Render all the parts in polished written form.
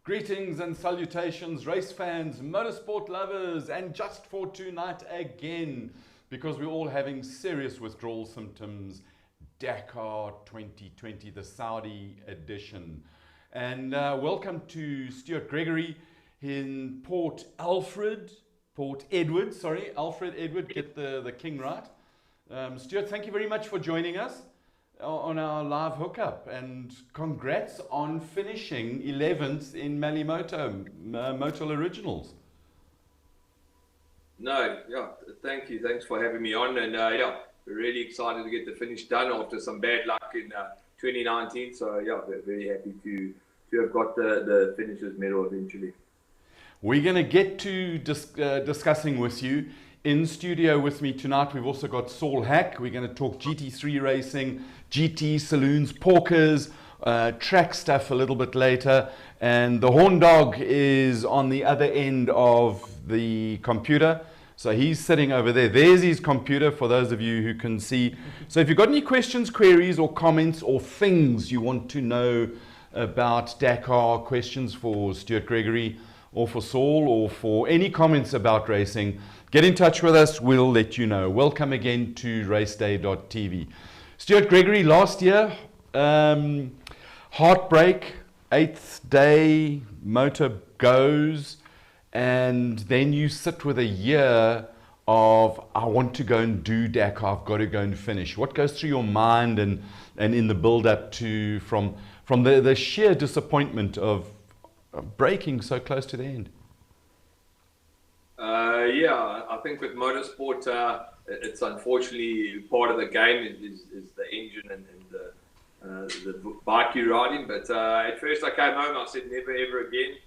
Greetings and salutations, race fans, motorsport lovers, and just for tonight again, because we're all having serious withdrawal symptoms, Dakar 2020, the Saudi edition. And welcome to Stuart Gregory in Port Edward, get the king right. Stuart, thank you very much for joining us on our live hookup, and congrats on finishing 11th in Malimoto Motul Originals. No, yeah, thank you. Thanks for having me on, and yeah, we're really excited to get the finish done after some bad luck in 2019. So yeah, we're very happy to have got the finishers medal eventually. We're going to get to discussing with you. In studio with me tonight, we've also got Saul Hack. We're going to talk GT3 racing, GT saloons, porkers, track stuff a little bit later. And the horn dog is on the other end of the computer. So he's sitting over there. There's his computer for those of you who can see. So if you've got any questions, queries, or comments, or things you want to know about Dakar, questions for Stuart Gregory, or for Saul, or for any comments about racing, get in touch with us, we'll let you know. Welcome again to Raceday.tv. Stuart Gregory, last year, heartbreak, 8th day, motor goes, and then you sit with a year of, I want to go and do Dakar, I've got to go and finish. What goes through your mind and in the build-up to, from the sheer disappointment of breaking so close to the end? Yeah, I think with motorsport, it's unfortunately part of the game is the engine and the bike you're riding. But at first I came home, I said never ever again,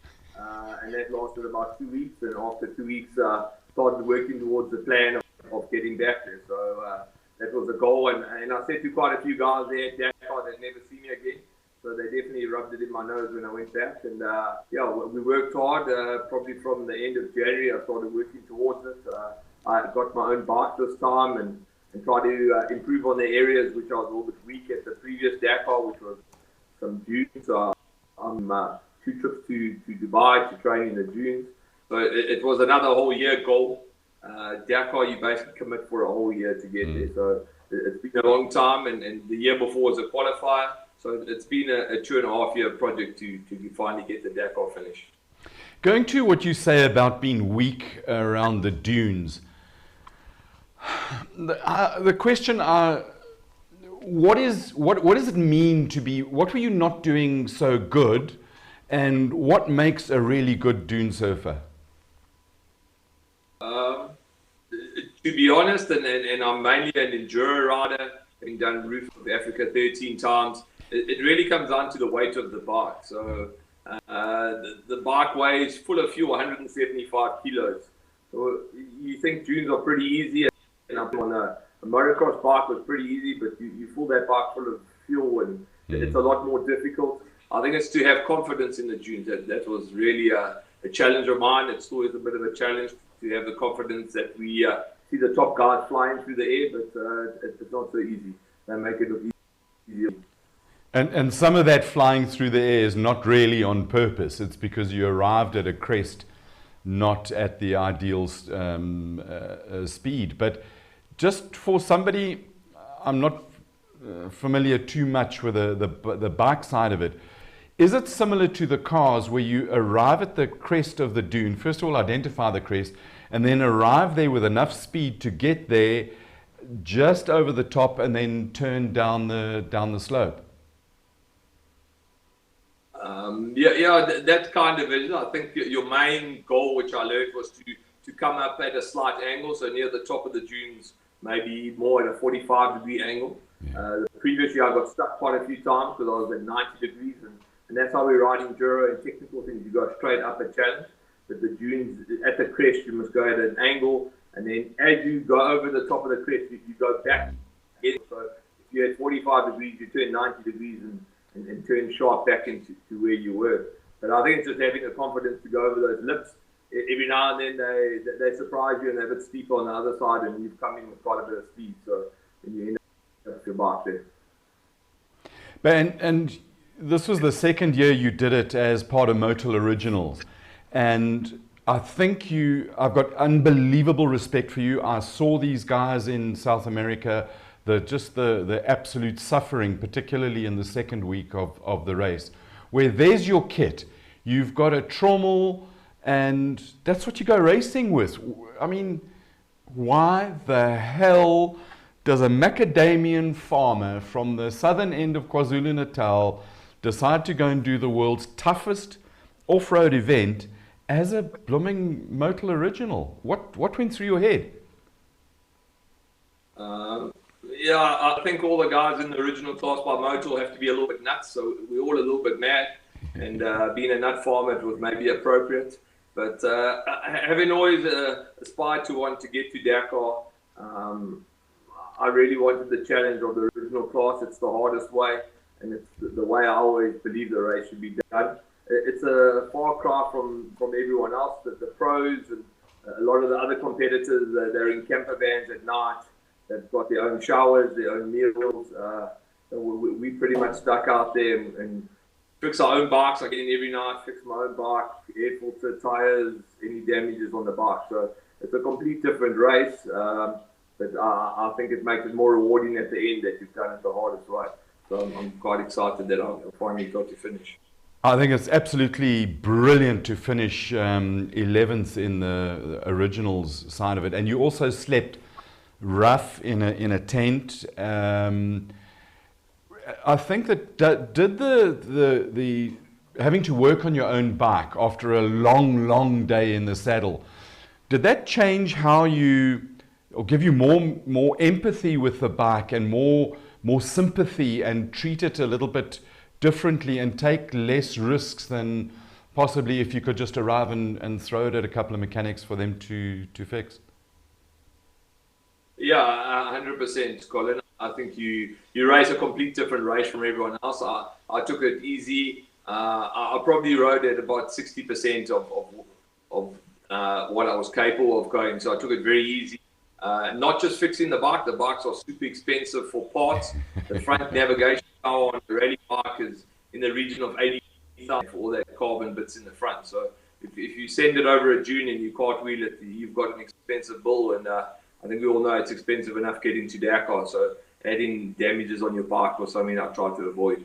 and that lasted about 2 weeks. And after 2 weeks, started working towards the plan of getting back there. So that was the goal, and I said to quite a few guys there at Dakar they'd never see me again. So they definitely rubbed it in my nose when I went back. And yeah, we worked hard. Probably from the end of January, I started working towards it. I got my own bike this time and tried to improve on the areas which I was a little bit weak at the previous Dakar, which was some dunes. So I'm 2 trips to Dubai to train in the dunes. So it was another whole year goal. Dakar, you basically commit for a whole year to get there. So it's been a long time, and the year before was a qualifier. So it's been a 2.5 year project to finally get the Dakar finish. Going to what you say about being weak around the dunes, the question, what does it mean to be, what were you not doing so good, and what makes a really good dune surfer? To be honest, and I'm mainly an enduro rider, having done Roof of Africa 13 times, it really comes down to the weight of the bike. So the bike weighs full of fuel 175 kilos. So you think dunes are pretty easy, and up on a motocross bike was pretty easy, but you fill that bike full of fuel and it's a lot more difficult. I think it's to have confidence in the dunes. That was really a challenge of mine. It's always a bit of a challenge to have the confidence that we see the top guys flying through the air, but it's not so easy. They make it look easy. And some of that flying through the air is not really on purpose. It's because you arrived at a crest not at the ideal speed. But just for somebody, I'm not familiar too much with the bike side of it. Is it similar to the cars where you arrive at the crest of the dune, first of all identify the crest, and then arrive there with enough speed to get there just over the top and then turn down the slope? Yeah, that kind of it. I think your main goal, which I learned, was to come up at a slight angle, so near the top of the dunes, maybe more at a 45-degree angle. Yeah. The previous year I got stuck quite a few times because I was at 90 degrees, and that's how we ride enduro and technical things. You go straight up a challenge, but the dunes, at the crest, you must go at an angle, and then as you go over the top of the crest, you go back again. So if you're at 45 degrees, you turn 90 degrees and turn sharp back into where you were. But I think it's just having the confidence to go over those lips. Every now and then they surprise you and they're a bit steep on the other side, and you've come in with quite a bit of speed. So when you end up with your bike there. And this was the second year you did it as part of Motul Originals. And I think I've got unbelievable respect for you. I saw these guys in South America, the absolute suffering, particularly in the second week of the race, where there's your kit. You've got a trommel, and that's what you go racing with. I mean, why the hell does a macadamian farmer from the southern end of KwaZulu-Natal decide to go and do the world's toughest off-road event as a blooming Motul Original? What went through your head? Yeah, I think all the guys in the original class by Motul have to be a little bit nuts, so we're all a little bit mad, and being a nut farmer, it was maybe appropriate. But having always aspired to want to get to Dakar, I really wanted the challenge of the original class. It's the hardest way, and it's the way I always believe the race should be done. It's a far cry from everyone else. The pros and a lot of the other competitors, they're in camper vans at night. They've got their own showers, their own meals. We pretty much stuck out there and fix our own bikes. I get in every night, fix my own bike, air filter, tires, any damages on the bike. So it's a complete different race. But I think it makes it more rewarding at the end that you've done it the hardest way. So I'm quite excited that I finally got to finish. I think it's absolutely brilliant to finish 11th in the originals side of it. And you also slept rough in a tent. I think that did the having to work on your own bike after a long day in the saddle, did that change how you, or give you more empathy with the bike and more sympathy and treat it a little bit differently and take less risks than possibly if you could just arrive and throw it at a couple of mechanics for them to fix? Yeah, 100%, Colin. I think you race a complete different race from everyone else. I took it easy. I probably rode at about 60% of what I was capable of going. So I took it very easy. Not just fixing the bike. The bikes are super expensive for parts. The front navigation power on the rally bike is in the region of 80,000 for all that carbon bits in the front. So if you send it over a dune and you cartwheel it, you've got an expensive bill. And I think we all know it's expensive enough getting to Dakar. So adding damages on your bike was something I tried to avoid.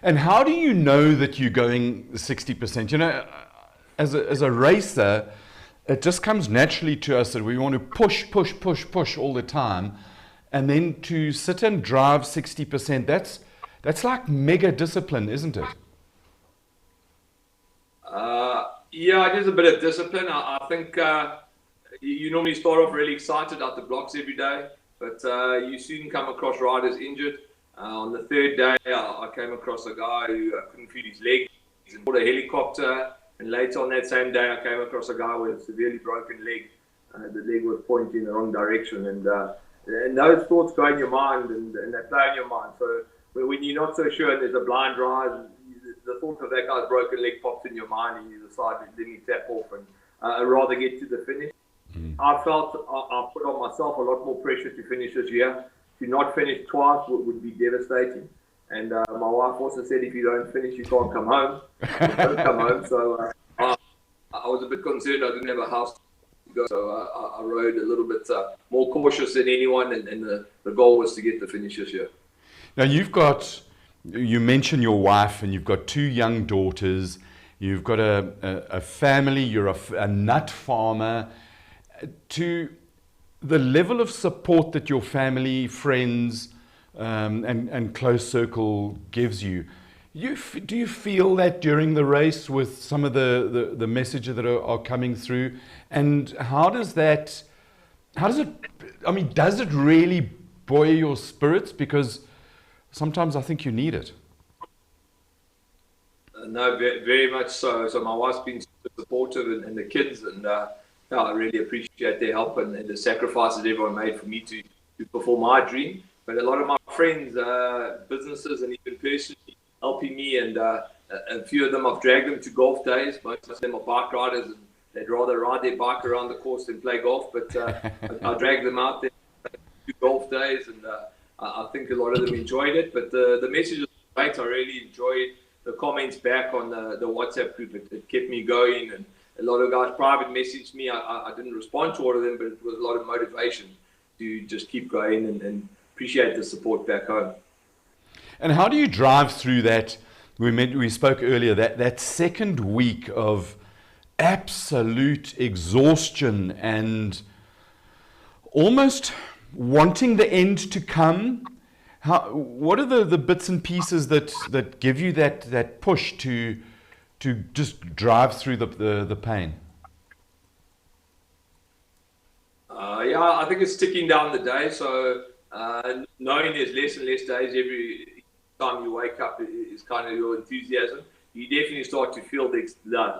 And how do you know that you're going 60%? You know, as a racer, it just comes naturally to us that we want to push all the time. And then to sit and drive 60%, that's like mega discipline, isn't it? Yeah, it is a bit of discipline. I think you normally start off really excited out the blocks every day, but you soon come across riders injured. On the third day, I came across a guy who couldn't feel his legs and bought a helicopter. And later on that same day, I came across a guy with a severely broken leg. The leg was pointing in the wrong direction. And those thoughts go in your mind and they play in your mind. So when you're not so sure and there's a blind rise, the thought of that guy's broken leg pops in your mind and you decide, let me tap off and I'd rather get to the finish. I felt I put on myself a lot more pressure to finish this year. To not finish twice would be devastating. And my wife also said, if you don't finish, you can't come home. Don't come home. So I was a bit concerned. I didn't have a house to go. So I rode a little bit more cautious than anyone. And the goal was to get the finish this year. Now, you mentioned your wife, and you've got 2 young daughters. You've got a family. You're a nut farmer. To the level of support that your family, friends, and close circle gives you, do you feel that during the race with some of the messages that are coming through? And does it really buoy your spirits? Because sometimes I think you need it. No, very much so. So my wife's been super supportive and the kids, and I really appreciate their help and the sacrifices everyone made for me to fulfill my dream. But a lot of my friends, businesses, and even personally helping me, and a few of them I've dragged them to golf days. Most of them are bike riders, and they'd rather ride their bike around the course than play golf. But I dragged them out there to golf days, and I think a lot of them enjoyed it. But the message is I really enjoyed the comments back on the WhatsApp group. It kept me going, and a lot of guys private messaged me. I didn't respond to all of them, but it was a lot of motivation to just keep going and appreciate the support back home. And how do you drive through that? We spoke earlier that second week of absolute exhaustion and almost wanting the end to come. What are the bits and pieces that give you that push to just drive through the pain? Yeah, I think it's ticking down the day. So knowing there's less and less days every time you wake up is kind of your enthusiasm. You definitely start to feel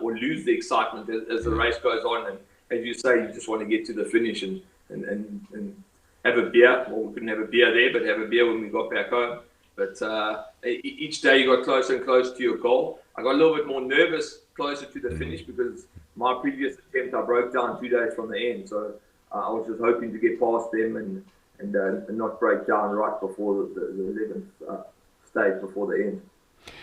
or lose the excitement as the race goes on. And as you say, you just want to get to the finish and have a beer. Well, we couldn't have a beer there, but have a beer when we got back home. But each day you got closer and closer to your goal. I got a little bit more nervous closer to the finish because my previous attempt I broke down 2 days from the end. So I was just hoping to get past them and not break down right before the 11th stage before the end.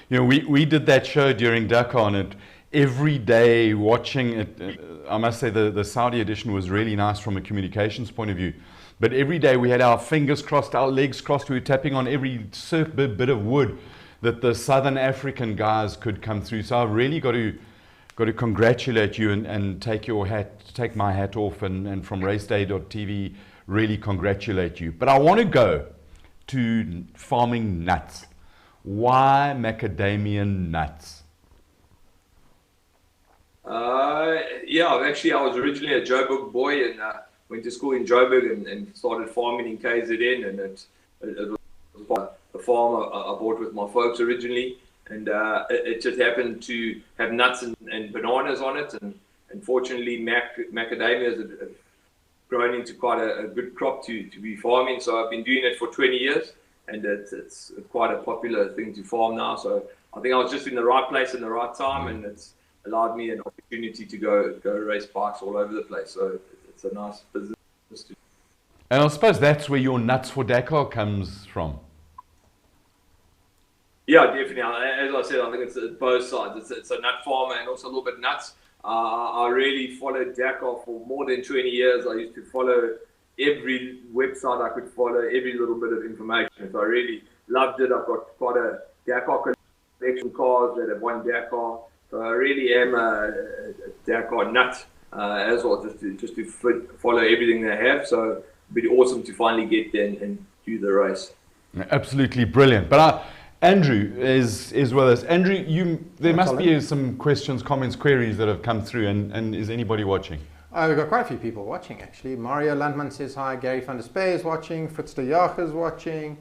You know, we did that show during Dakar, and every day watching it, I must say the Saudi edition was really nice from a communications point of view. But every day we had our fingers crossed, our legs crossed. We were tapping on every bit of wood that the Southern African guys could come through. So I've really got to congratulate you and take my hat off, and from Raceday.tv really congratulate you. But I want to go to farming nuts. Why macadamia nuts? I was originally a Joburg boy and went to school in Joburg and started farming in KZN, and it was the farm I bought with my folks originally, and it just happened to have nuts and bananas on it, and unfortunately macadamias have grown into quite a good crop to be farming, so I've been doing it for 20 years. And it's quite a popular thing to farm now. So I think I was just in the right place in the right time, and it's allowed me an opportunity to go race bikes all over the place. So it's a nice business to do. And I suppose that's where your Nuts for Dakar comes from. Yeah, definitely. As I said, I think it's both sides. It's a nut farmer and also a little bit nuts. I really followed Dakar for more than 20 years. I used to follow every website I could follow, every little bit of information. So I really loved it. I've got quite a Dakar collection, cars that have won Dakar. So I really am a Dakar nut as well, just to follow everything they have. So it'd be awesome to finally get there and do the race. Absolutely brilliant. But Andrew is with us. Andrew, there must be some questions, comments, queries that have come through, and is anybody watching? We've got quite a few people watching, actually. Mario Landman says hi. Gary van der Spey is watching. Fritz de Jager is watching.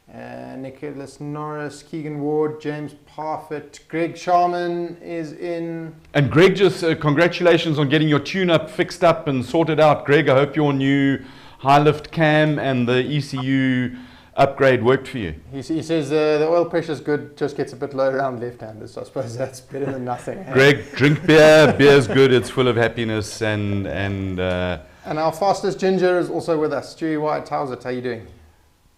Nicholas Norris, Keegan Ward, James Parfitt, Greg Sharman is in. And Greg, just congratulations on getting your tune-up fixed up and sorted out. Greg, I hope your new high-lift cam and the ECU upgrade worked for you. He says the oil pressure is good, just gets a bit low around left-handers. So I suppose that's better than nothing. Greg, drink beer. Beer's good. It's full of happiness. And our fastest ginger is also with us. Stewie White, how's it? How you doing?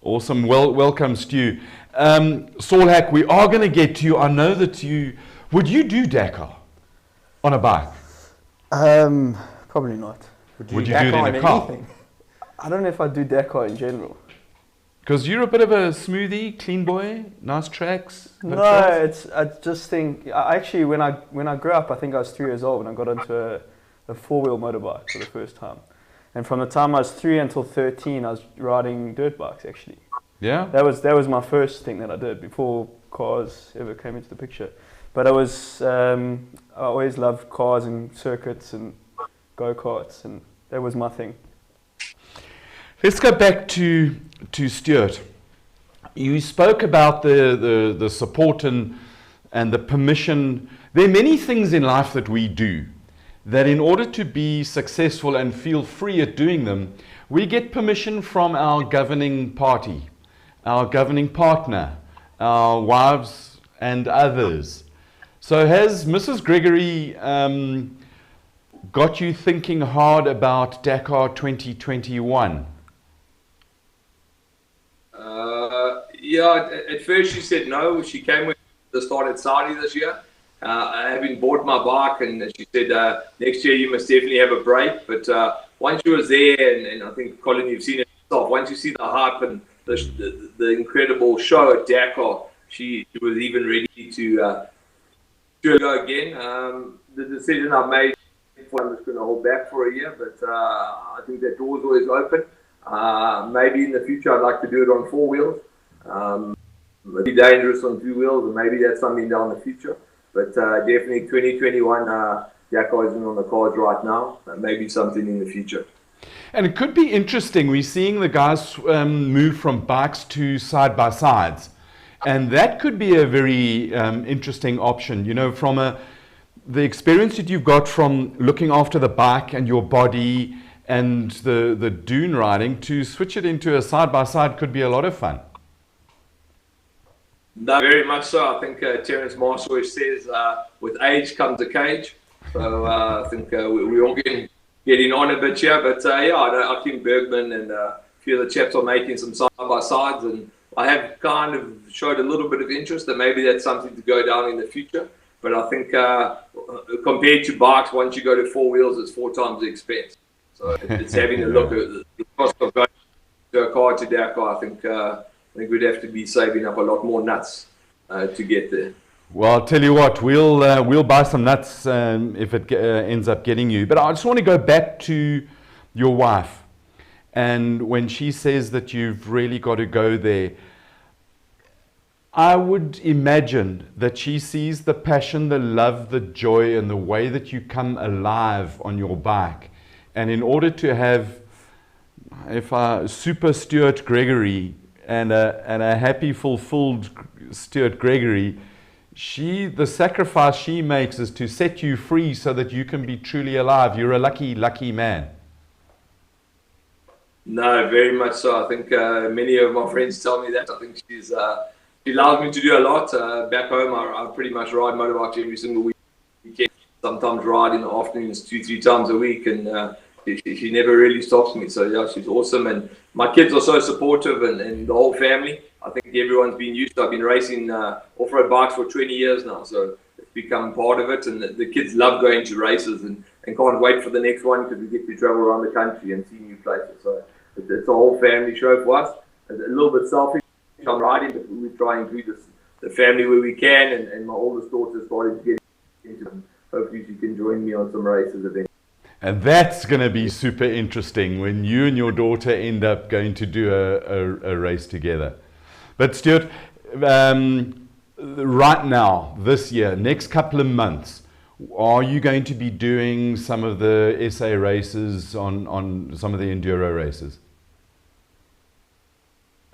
Awesome. Welcome, Stu. Saul Hack, we are going to get to you. I know that would you do Dakar on a bike? Probably not. Would you do it in a car? Anything? I don't know if I do Dakar in general. Because you're a bit of a smoothie, clean boy, nice tracks. No, I just think, actually when I grew up, I think I was 3 years old when I got into a four-wheel motorbike for the first time. And from the time I was 3 until 13, I was riding dirt bikes actually. Yeah? That was my first thing that I did before cars ever came into the picture. But I always loved cars and circuits and go-karts, and that was my thing. Let's go back to Stuart. You spoke about the support and the permission. There are many things in life that we do that in order to be successful and feel free at doing them, we get permission from our governing party, our governing partner, our wives and others. So has Mrs. Gregory got you thinking hard about Yeah, at first she said no. She came with the start at Saudi this year. Having bought my bike, and she said next year you must definitely have a break. But once she was there, and I think Colin, you've seen it yourself. Once you see the hype and the incredible show at Dakar, she was even ready to go again. The decision I made, I'm just going to hold back for a year, but I think that door's always open. Maybe in the future I'd like to do it on 4 wheels. It'd be dangerous on 2 wheels, and maybe that's something down the future. But definitely 2021, Dakar isn't on the cards right now. Maybe something in the future. And it could be interesting. We're seeing the guys move from bikes to side-by-sides. And that could be a very interesting option. You know, from the experience that you've got from looking after the bike and your body and the dune riding, to switch it into a side-by-side could be a lot of fun. No, very much so. I think Terence Marsh always says, with age comes a cage. So I think we're all getting on a bit here. But yeah, I think Bergman and a few of the chaps are making some side-by-sides. And I have kind of showed a little bit of interest that maybe that's something to go down in the future. But I think compared to bikes, once you go to 4 wheels, it's 4 times the expense. So it's having a look at the cost of going to a car to Dakar. I think we'd have to be saving up a lot more nuts to get there. Well, I'll tell you what, we'll buy some nuts if it ends up getting you. But I just want to go back to your wife. And when she says that you've really got to go there, I would imagine that she sees the passion, the love, the joy, and the way that you come alive on your bike. And in order to have, super Stuart Gregory and a happy, fulfilled Stuart Gregory, the sacrifice she makes is to set you free so that you can be truly alive. You're a lucky, lucky man. No, very much so. I think many of my friends tell me that. I think she allows me to do a lot. Back home, I pretty much ride motorbikes every single weekend. Sometimes ride in the afternoons 2-3 times a week, and she never really stops me. So yeah, she's awesome, and my kids are so supportive, and the whole family. I think everyone's been used to. I've been racing off-road bikes for 20 years now, so it's become part of it. And the kids love going to races and can't wait for the next one because we get to travel around the country and see new places. So it's a whole family show for us. It's a little bit selfish. I'm riding, but we try and include the family where we can. And my oldest daughter started to get into them. Hopefully she can join me on some races eventually. And that's going to be super interesting when you and your daughter end up going to do a race together. But Stuart, right now, this year, next couple of months, are you going to be doing some of the SA races on some of the enduro races?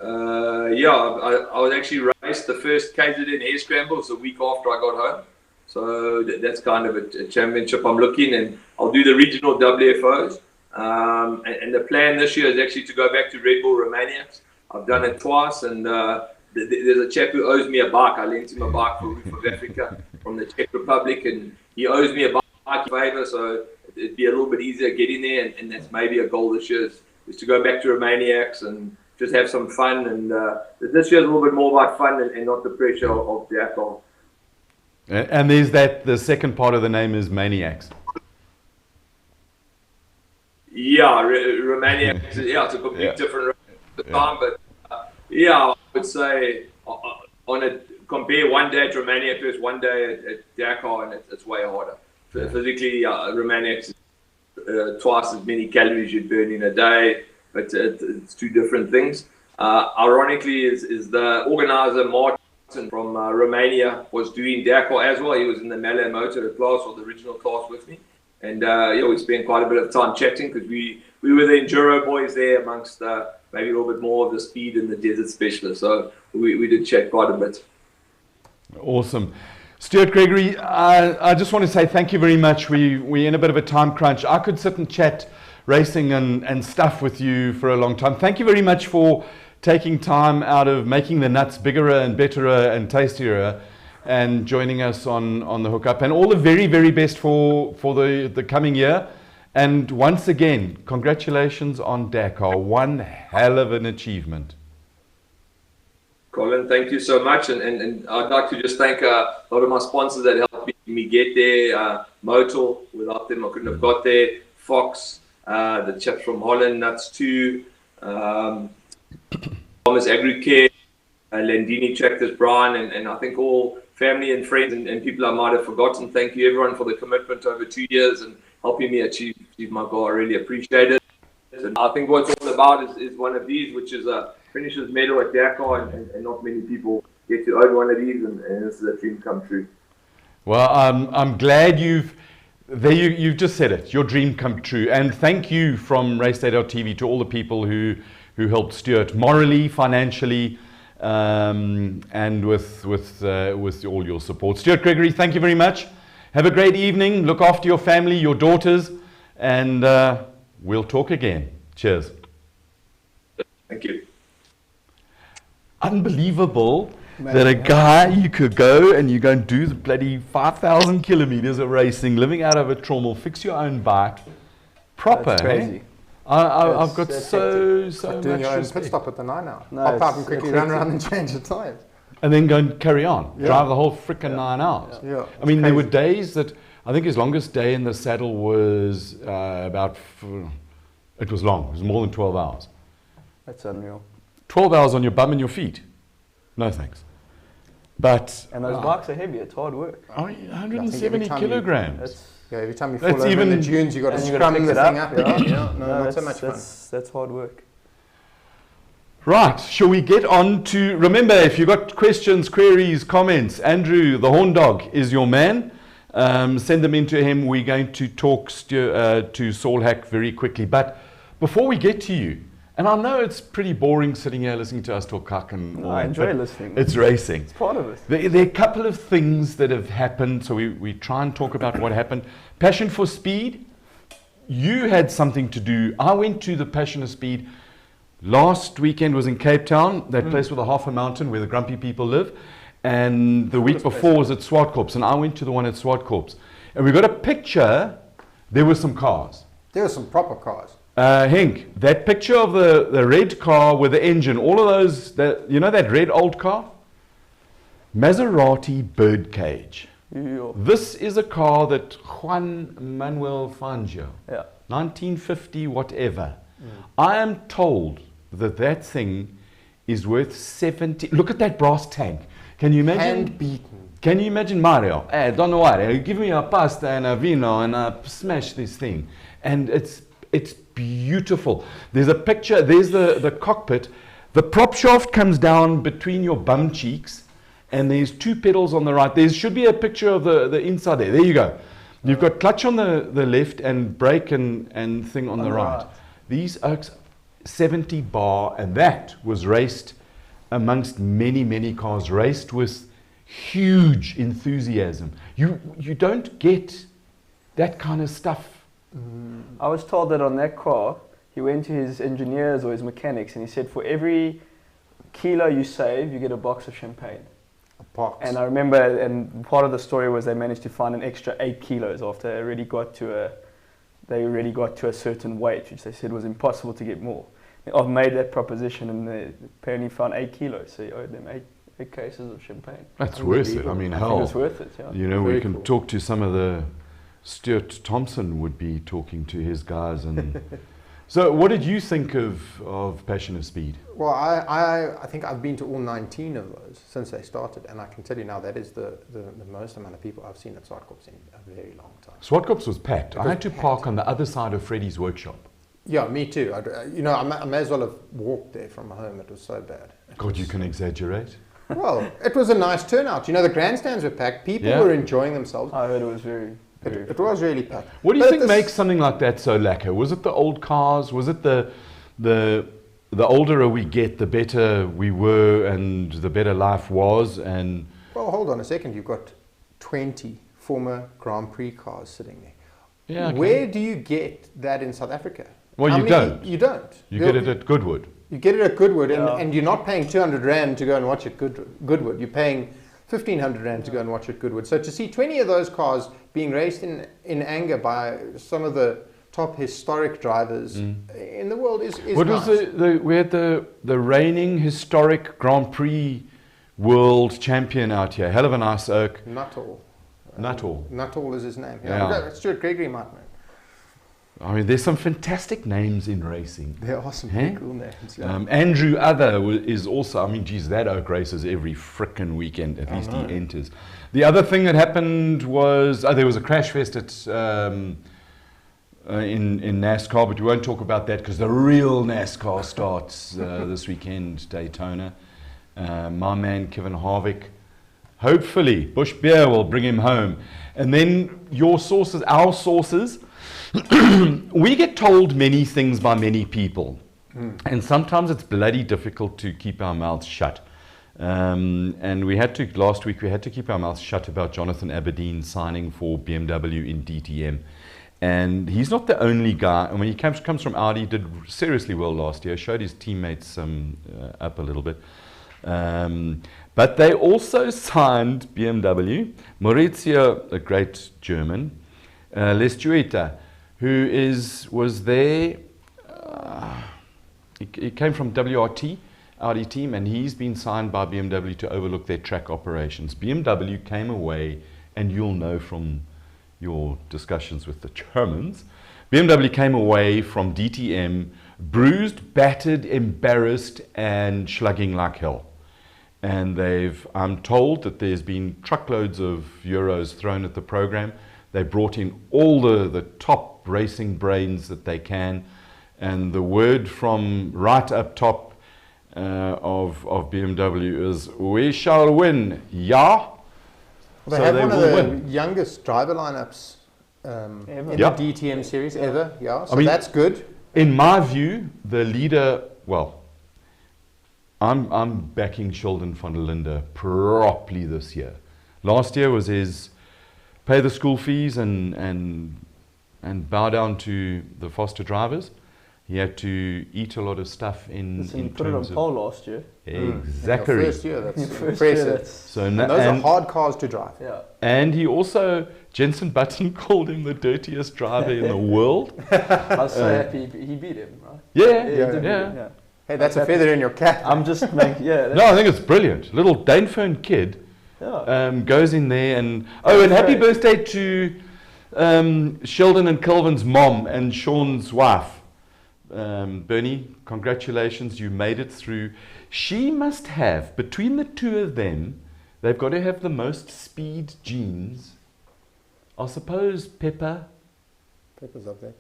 Yeah, I was actually raced the first KZN air scrambles a week after I got home. So that's kind of a championship I'm looking, and I'll do the regional WFOs. And the plan this year is actually to go back to Red Bull Romaniacs. I've done it twice, and there's a chap who owes me a bike. I lent him a bike for Roof of Africa from the Czech Republic, and he owes me a bike in favour, so it'd be a little bit easier getting there, and that's maybe a goal this year is to go back to Romaniacs and just have some fun. And this year's a little bit more about fun and not the pressure of Dakar. And there's the second part of the name is Maniacs. Yeah, Romaniacs, yeah, it's a completely different time, but yeah, I would say compare one day at Romaniacs versus one day at Dakar, and it's way harder. Physically, Romaniacs is twice as many calories you'd burn in a day, but it's 2 different things. Ironically, is the organizer Martin from Romania was doing Dakar as well. He was in the Malay Motor class, or the original class, with me. And yeah, we spent quite a bit of time chatting because we were the enduro boys there amongst maybe a little bit more of the speed and the desert specialists. So we did chat quite a bit. Awesome. Stuart Gregory, I just want to say thank you very much. We're in a bit of a time crunch. I could sit and chat racing and stuff with you for a long time. Thank you very much for taking time out of making the nuts bigger and better and tastier and joining us on the hookup. And all the very, very best for the coming year. And once again, congratulations on Dakar. One hell of an achievement. Colin, thank you so much. And I'd like to just thank a lot of my sponsors that helped me get there. Motul, without them, I couldn't have got there. Fox, the chaps from Holland, Nuts 2, Thomas Agricare, Landini Tractors, Brian, and I think all family and friends and people I might have forgotten. Thank you, everyone, for the commitment over 2 years and helping me achieve my goal. I really appreciate it. And I think what it's all about is one of these, which is a finisher's medal at Dakar, and not many people get to own one of these, and this is a dream come true. Well, I'm glad you've just said it, your dream come true. And thank you from Raceday.tv to all the people who helped Stuart morally, financially, and with all your support. Stuart Gregory, thank you very much. Have a great evening. Look after your family, your daughters, and we'll talk again. Cheers. Thank you. Unbelievable that a guy, you could go and you go and do the bloody 5,000 kilometers of racing, living out of a trommel, fix your own bike, proper. That's crazy. Eh? I've got so Like doing much your own respect. pit stop at the 9 hour. No, Hop out and it's quickly hectic. run around and change the tires. And then go and carry on, Yeah. drive the whole frickin' 9 hours. Yeah. I mean, there were crazy. days that I think his longest day in the saddle was it was long. It was more than 12 hours. That's unreal. 12 hours on your bum and your feet. No thanks. But And those bikes are heavy. It's hard work. 170 time you- kilograms. That's Yeah, every time you That's fall over in the even- dunes, you got to and you gotta scrum pick the it thing up. up. Yeah, no, not that's, so much fun. that's hard work. Right, shall we get on to, remember, if you've got questions, queries, comments, Andrew, the horn dog, is your man. Send them in to him. We're going to talk to Saul Hack very quickly. But before we get to you, and I know it's pretty boring sitting here listening to us talk cuck and all I that, enjoy but listening. it's racing. It's part of it. There are a couple of things that have happened, so we try and talk about what happened. Passion for Speed, you had something to do. I went to the Passion of Speed last weekend, was in Cape Town, that place with a half a mountain where the grumpy people live, and the week before was at Swartkorps, and I went to the one at Swartkorps. And we got a picture, there were some cars. There were some proper cars. Henk, that picture of the red car with the engine, all of those, you know that red old car? Maserati Birdcage. Yeah. This is a car that Juan Manuel Fangio, Yeah. 1950 whatever. I am told that thing is worth 70. Look at that brass tank. Can you imagine? Hand beaten. Can you imagine Mario? Hey, don't worry. Give me a pasta and a vino and I smash this thing. And it's beautiful. There's a picture. There's the cockpit. The prop shaft comes down between your bum cheeks, and there's two pedals on the right. There should be a picture of the inside there. There you go. You've got clutch on the left and brake and thing on the right. These Oaks, 70 bar, and that was raced amongst many cars, raced with huge enthusiasm. You don't get that kind of stuff. I was told that on that car, he went to his engineers or his mechanics and he said for every kilo you save, you get a box of champagne. A box. And I remember, and part of the story was they managed to find an extra 8 kilos after they already got to a certain weight, which they said was impossible to get more. I've made that proposition and they apparently found 8 kilos, so he owed them 8 cases of champagne. That's worth it. I mean, I think hell. it's worth it, yeah. You know, we Very can cool. talk to some of the Stuart Thompson would be talking to his guys. And so, what did you think of Passion of Speed? Well, I think I've been to all 19 of those since they started, and I can tell you now that is the most amount of people I've seen at Swartkorps in a very long time. Swartkorps was packed. I was had to park on the other side of Freddie's workshop. Yeah, me too. I may as well have walked there from home. It was so bad. God, you can exaggerate. Well, it was a nice turnout. You know, the grandstands were packed. People Yeah. were enjoying themselves. I heard it was very It was really packed. What do you But think this- makes something like that so lacquer? Was it the old cars? Was it the older we get, the better we were and the better life was? And Well, hold on a second. You've got 20 former Grand Prix cars sitting there. yeah, okay. Where do you get that in South Africa? Well, How you many- don't. You don't. You get it at Goodwood. You get it at Goodwood, Yeah. and you're not paying 200 Rand to go and watch it Goodwood. You're paying 1,500 Rand to go and watch it Goodwood. So to see 20 of those cars being raced in anger by some of the top historic drivers in the world is What nice. was we had the reigning historic Grand Prix world champion out here. Hell of a nice oak. Nuttall. Nuttall. Nuttall is his name. Yeah. Stuart Gregory might know. I mean, there's some fantastic names in racing. There are some Hey? pretty cool names. Yeah. Andrew Other is also, I mean, geez, that oak races every frickin' weekend. At least he know. enters. The other thing that happened was, there was a crash fest at in NASCAR, but we won't talk about that because the real NASCAR starts this weekend, Daytona. My man Kevin Harvick, hopefully Bush Beer will bring him home. And then your sources, our sources, we get told many things by many people, and sometimes it's bloody difficult to keep our mouths shut. And last week we had to keep our mouths shut about Jonathan Aberdeen signing for BMW in DTM. And he's not the only guy. I mean, he comes from Audi, did seriously well last year, showed his teammates up a little bit. But they also signed BMW, Maurizio, a great German, Lestuita, who was there. He came from WRT, Audi team, and he's been signed by BMW to overlook their track operations. BMW came away, and you'll know from your discussions with the Germans, BMW came away from DTM bruised, battered, embarrassed, and slugging like hell. And I'm told that there's been truckloads of euros thrown at the program. They brought in all the top racing brains that they can. And the word from right up top of BMW is, we shall win, yeah. They So had they one of will the win. youngest driver lineups in Yep. the DTM series ever. Yeah, so I mean- that's good. In my view, the leader, I'm backing Sheldon van der Linde properly this year. Last year was his pay the school fees and bow down to the foster drivers. He had to eat a lot of stuff in You put it on terms of pole last year. exactly. Your first year, that's Your first year, impressive. that's- So And na- those and, are hard cars to drive. yeah. and he also Jenson Button called him the dirtiest driver in the world. I was so happy he beat him, right? Yeah, he yeah. did beat him, Hey, that's a feather in your cap. I'm just making, No, I think it's brilliant. Little Danefern kid. yeah. Goes in there and happy birthday to Sheldon and Kelvin's mom and Sean's wife. Bernie, congratulations, you made it through. She must have, between the two of them, they've got to have the most speed genes. I suppose Pepper. Pepper's up there.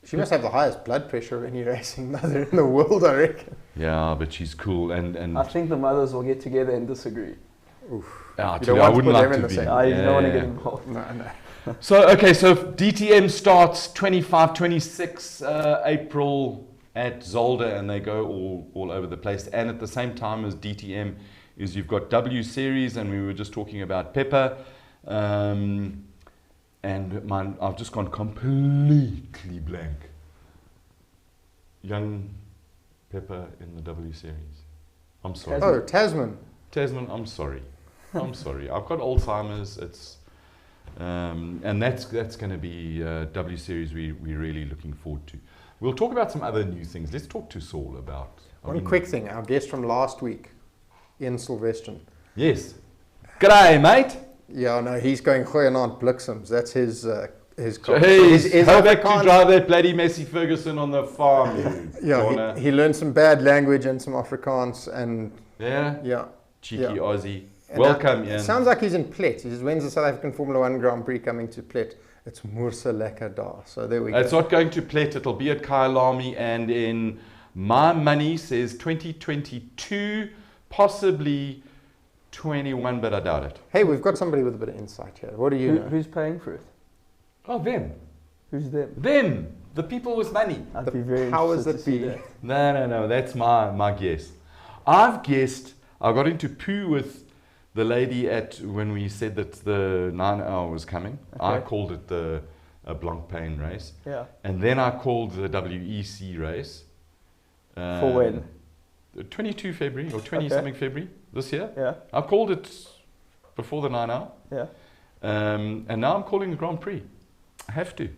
She must have the highest blood pressure of any racing mother in the world, I reckon. Yeah, but she's cool and I think the mothers will get together and disagree. You I don't want to put them in the be. same- You don't want to Yeah. get involved. No. So DTM starts 25, 26 April at Zolder, and they go all over the place. And at the same time as DTM is you've got W Series, and we were just talking about Pepper. And I've just gone completely blank. Young Pepper in the W Series. I'm sorry. Oh, Tasman. Tasman, I'm sorry. I'm sorry. I've got Alzheimer's. It's and that's going to be W Series we're really looking forward to. We'll talk about some other new things. Let's talk to Saul about... One quick thing. Our guest from last week, Ian Sylvestron. Yes. G'day, mate. Yeah, no, he's going Goeienaand Bliksems. That's his car. Hey, His go back to Afrikaans- drive that bloody Messi Ferguson on the farm. You Yeah, corner. he learned some bad language and some Afrikaans and Yeah? Cheeky Yeah. Aussie. And Welcome, it Ian. sounds like he's in Plet. He says, when's the South African Formula One Grand Prix coming to Plet? It's Moerse Lekker Daar. So there we go. It's not going to Plet. It'll be at Kyalami, and in my money says 2022, possibly 21, but I doubt it. Hey, we've got somebody with a bit of insight here. What do you know? Who's paying for it? Oh, them. Who's them? Them. The people with money. I'd The be very powers interested that to see be. that. No. That's my guess. I've guessed. I got into poo with the lady when we said that the 9 hour was coming. I Okay. called it the Blancpain race, Yeah. and then I called the WEC race. For when? 22 February or 20 Okay. something February this year. Yeah. I called it before the 9 hour, Yeah. and now I'm calling the Grand Prix. I have to.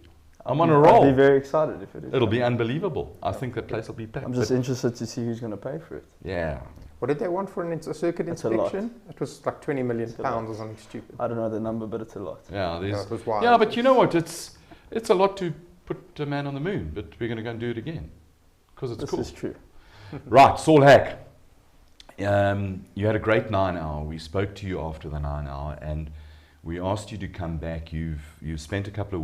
I'm on a I'll roll. be very excited if it is. It'll be unbelievable. I think that place will be packed. I'm just But interested to see who's going to pay for it. yeah. What did they want for a circuit It's a lot. inspection? It was like 20 million It's a pounds or something stupid. I don't know the number, but it's a lot. Yeah, Yeah, it was wild. yeah, but you know what? It's a lot to put a man on the moon, but we're going to go and do it again because it's This cool. is true. Right, Saul Hack. You had a great 9 hour. We spoke to you after the 9 hour, and we asked you to come back. You've spent a couple of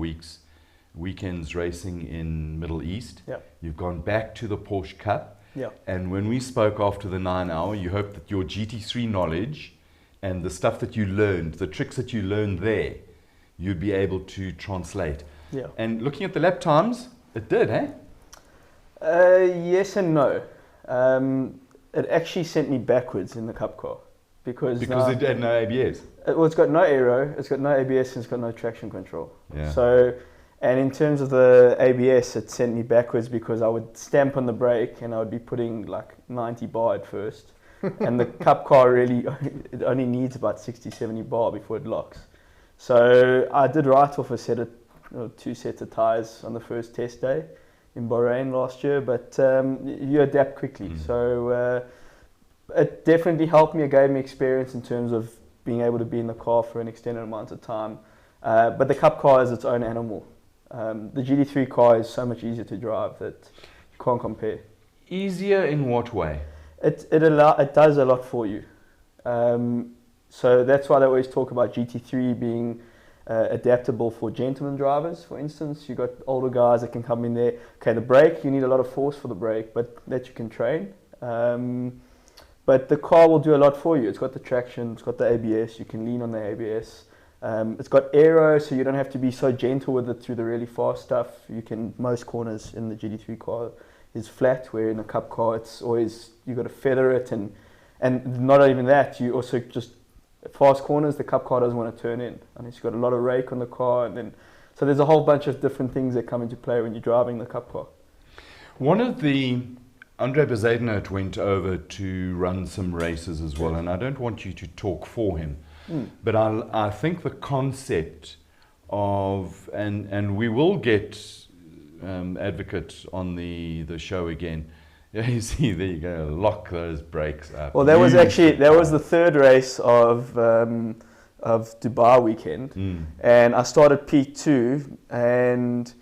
weekends racing in Middle East. Yeah. You've gone back to the Porsche Cup. Yeah. And when we spoke after the 9 hour, you hoped that your GT3 knowledge and the stuff that you learned, the tricks that you learned there, you'd be able to translate. Yeah. And looking at the lap times, it did, eh? Yes and no. It actually sent me backwards in the Cup car because now, it had no ABS. it's got no aero, it's got no ABS, and it's got no traction control. Yeah. So, and in terms of the ABS, it sent me backwards because I would stamp on the brake and I would be putting like 90 bar at first. And the Cup car really, it only needs about 60, 70 bar before it locks. So I did write off two sets of tyres on the first test day in Bahrain last year, but you adapt quickly. So it definitely helped me. It gave me experience in terms of being able to be in the car for an extended amount of time. But the Cup car is its own animal. The GT3 car is so much easier to drive that you can't compare. Easier in what way? It does a lot for you. So that's why they always talk about GT3 being adaptable for gentleman drivers. For instance, you got older guys that can come in there. Okay, the brake, you need a lot of force for the brake, but that you can train. But the car will do a lot for you. It's got the traction, it's got the ABS, you can lean on the ABS. It's got aero, so you don't have to be so gentle with it through the really fast stuff. Most corners in the GT3 car is flat, where in a Cup car it's always, you got to feather it, and not even that, you also just, fast corners, the Cup car doesn't want to turn in. And it's got a lot of rake on the car, and then, so there's a whole bunch of different things that come into play when you're driving the Cup car. Andre Bezuidenhout went over to run some races as well, and I don't want you to talk for him, but I think the concept of, and we will get Advocate on the show again. Yeah, you see, there you go, lock those brakes up. Well, that was the third race of Dubai weekend, and I started P2, and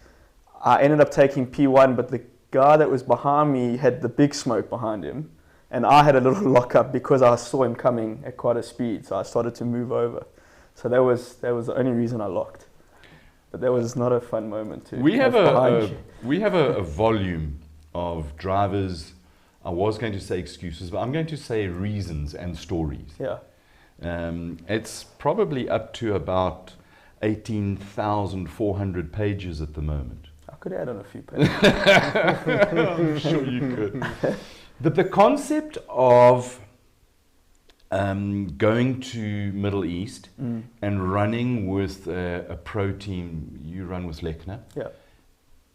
I ended up taking P1, but the guy that was behind me had the big smoke behind him, and I had a little lockup because I saw him coming at quite a speed, so I started to move over. So that was the only reason I locked. But that was not a fun moment to we have a volume of drivers. I was going to say excuses, but I'm going to say reasons and stories. Yeah. It's probably up to about 18,400 pages at the moment. I could add on a few pages. I'm sure you could. But the concept of going to Middle East and running with a pro team, you run with Lechner. Yeah.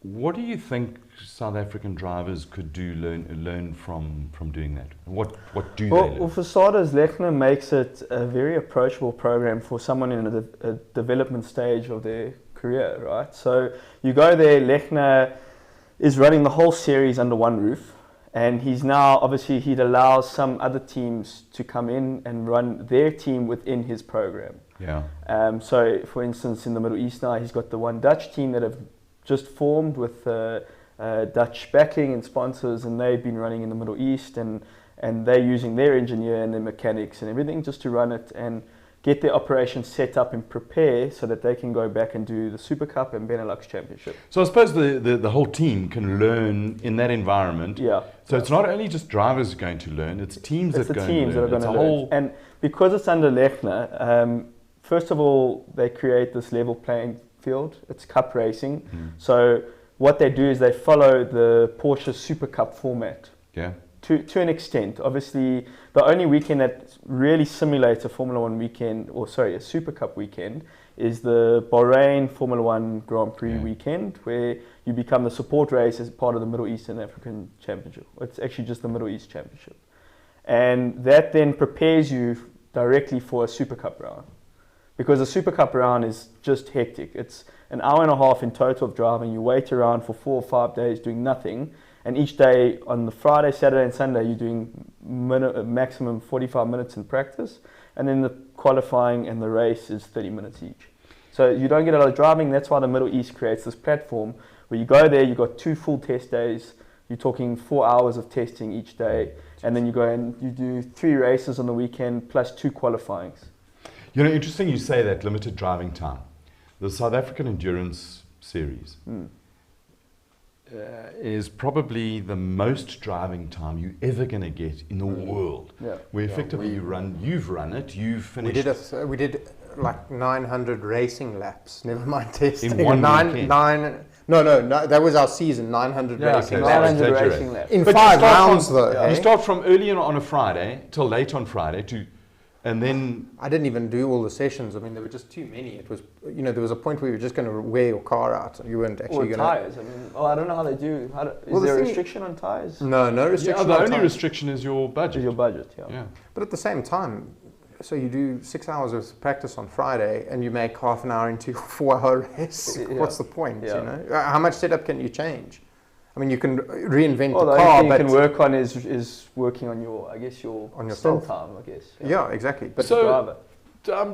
What do you think South African drivers could learn from doing that? What do they learn? Well, for starters, Lechner makes it a very approachable program for someone in a development stage of their career, right? So you go there, Lechner is running the whole series under one roof, and he's now, obviously, he'd allow some other teams to come in and run their team within his program. Yeah. So, for instance, in the Middle East now, he's got the one Dutch team that have just formed with Dutch backing and sponsors, and they've been running in the Middle East, and they're using their engineer and their mechanics and everything just to run it and get their operations set up and prepare so that they can go back and do the Super Cup and Benelux Championship. So I suppose the whole team can learn in that environment. Yeah. So it's not only just drivers going to learn, it's teams that are going to learn. And because it's under Lechner, first of all, they create this level playing field. It's cup racing. So what they do is they follow the Porsche Super Cup format. Yeah. To an extent. Obviously, the only weekend that really simulates a Formula One weekend, a Super Cup weekend, is the Bahrain Formula One Grand Prix weekend, where you become the support race as part of the Middle Eastern African Championship. It's actually just the Middle East Championship. And that then prepares you directly for a Super Cup round. because a Super Cup round is just hectic. It's an hour and a half in total of driving. You wait around for 4 or 5 days doing nothing, and each day on the Friday, Saturday and Sunday you're doing maximum 45 minutes in practice, and then the qualifying and the race is 30 minutes each. So you don't get a lot of driving. That's why the Middle East creates this platform where you go there, you've got 2 full test days, you're talking 4 hours of testing each day, and then you go and you do 3 races on the weekend plus 2 qualifyings. You know, interesting you say that, limited driving time. The South African Endurance Series is probably the most driving time you're ever going to get in the world. Yeah. Where effectively you've run it, you've finished. We did like 900 racing laps, never mind testing. In one weekend. No, that was our season, 900 racing okay, laps. 900 racing laps. In But 5 you start rounds from, though. You start from early on a Friday till late on Friday and then I didn't even do all the sessions. I mean, there were just too many. It was, there was a point where you were just going to wear your car out. You weren't actually going to. Tires. I mean, I don't know how they do. Is there a restriction on tires? No restriction. the on only tires. restriction is your budget. Yeah. But at the same time, so you do 6 hours of practice on Friday and you make half an hour into your 4-hour race. Yeah. What's the point? Yeah. How much setup can you change? I mean, you can reinvent Well, the the car, only thing but you can work on is working on your on yourself. stint time, I guess. Yeah, exactly. But So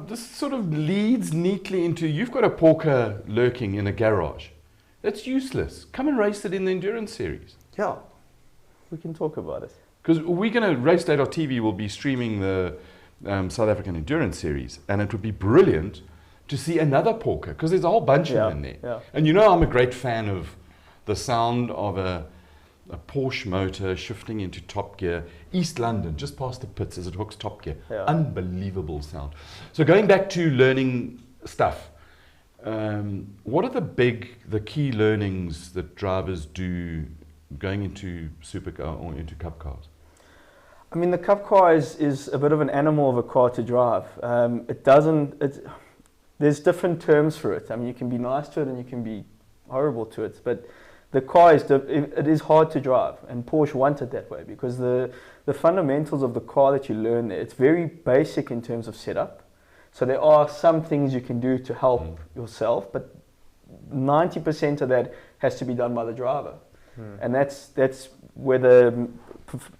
this sort of leads neatly into, you've got a Porker lurking in a garage. That's useless. Come and race it in the Endurance Series. yeah, We can talk about it. Because we're going to, Raceday.tv will be streaming the South African Endurance Series, and it would be brilliant to see another Porker, because there's a whole bunch of them in there. Yeah. And you know I'm a great fan of the sound of a Porsche motor shifting into top gear. East London, just past the pits as it hooks top gear. Yeah. Unbelievable sound. So going back to learning stuff, what are the key learnings that drivers do going into supercar or into cup cars? I mean, the Cup car is a bit of an animal of a car to drive. There's different terms for it. I mean, you can be nice to it and you can be horrible to it, but the car it is hard to drive, and Porsche want it that way because the fundamentals of the car that you learn there, it's very basic in terms of setup. So there are some things you can do to help yourself, but 90% of that has to be done by the driver. And that's whether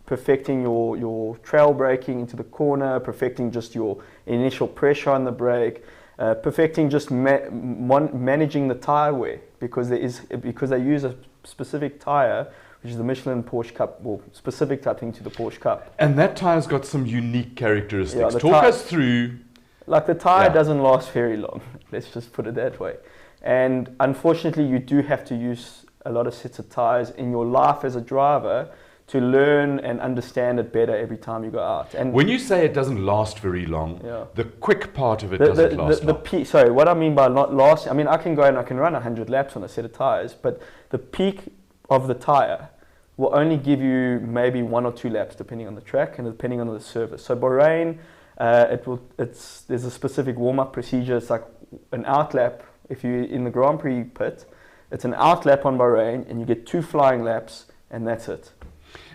perfecting your trail braking into the corner, perfecting just your initial pressure on the brake, perfecting just managing the tire wear, because they use a specific tire, which is the Michelin Porsche Cup, or specific typing to the Porsche Cup. And that tire's got some unique characteristics. Yeah, Talk us through. Like the tire doesn't last very long, let's just put it that way. And unfortunately, you do have to use a lot of sets of tires in your life as a driver to learn and understand it better every time you go out. And When you say it doesn't last very long, the quick part of it doesn't last long. Sorry, what I mean by not last, I mean, I can go and I can run 100 laps on a set of tires, but the peak of the tire will only give you maybe 1 or 2 laps depending on the track and depending on the surface. So Bahrain, there's a specific warm-up procedure. It's like an out lap. If you're in the Grand Prix pit, it's an out lap on Bahrain and you get 2 flying laps and that's it.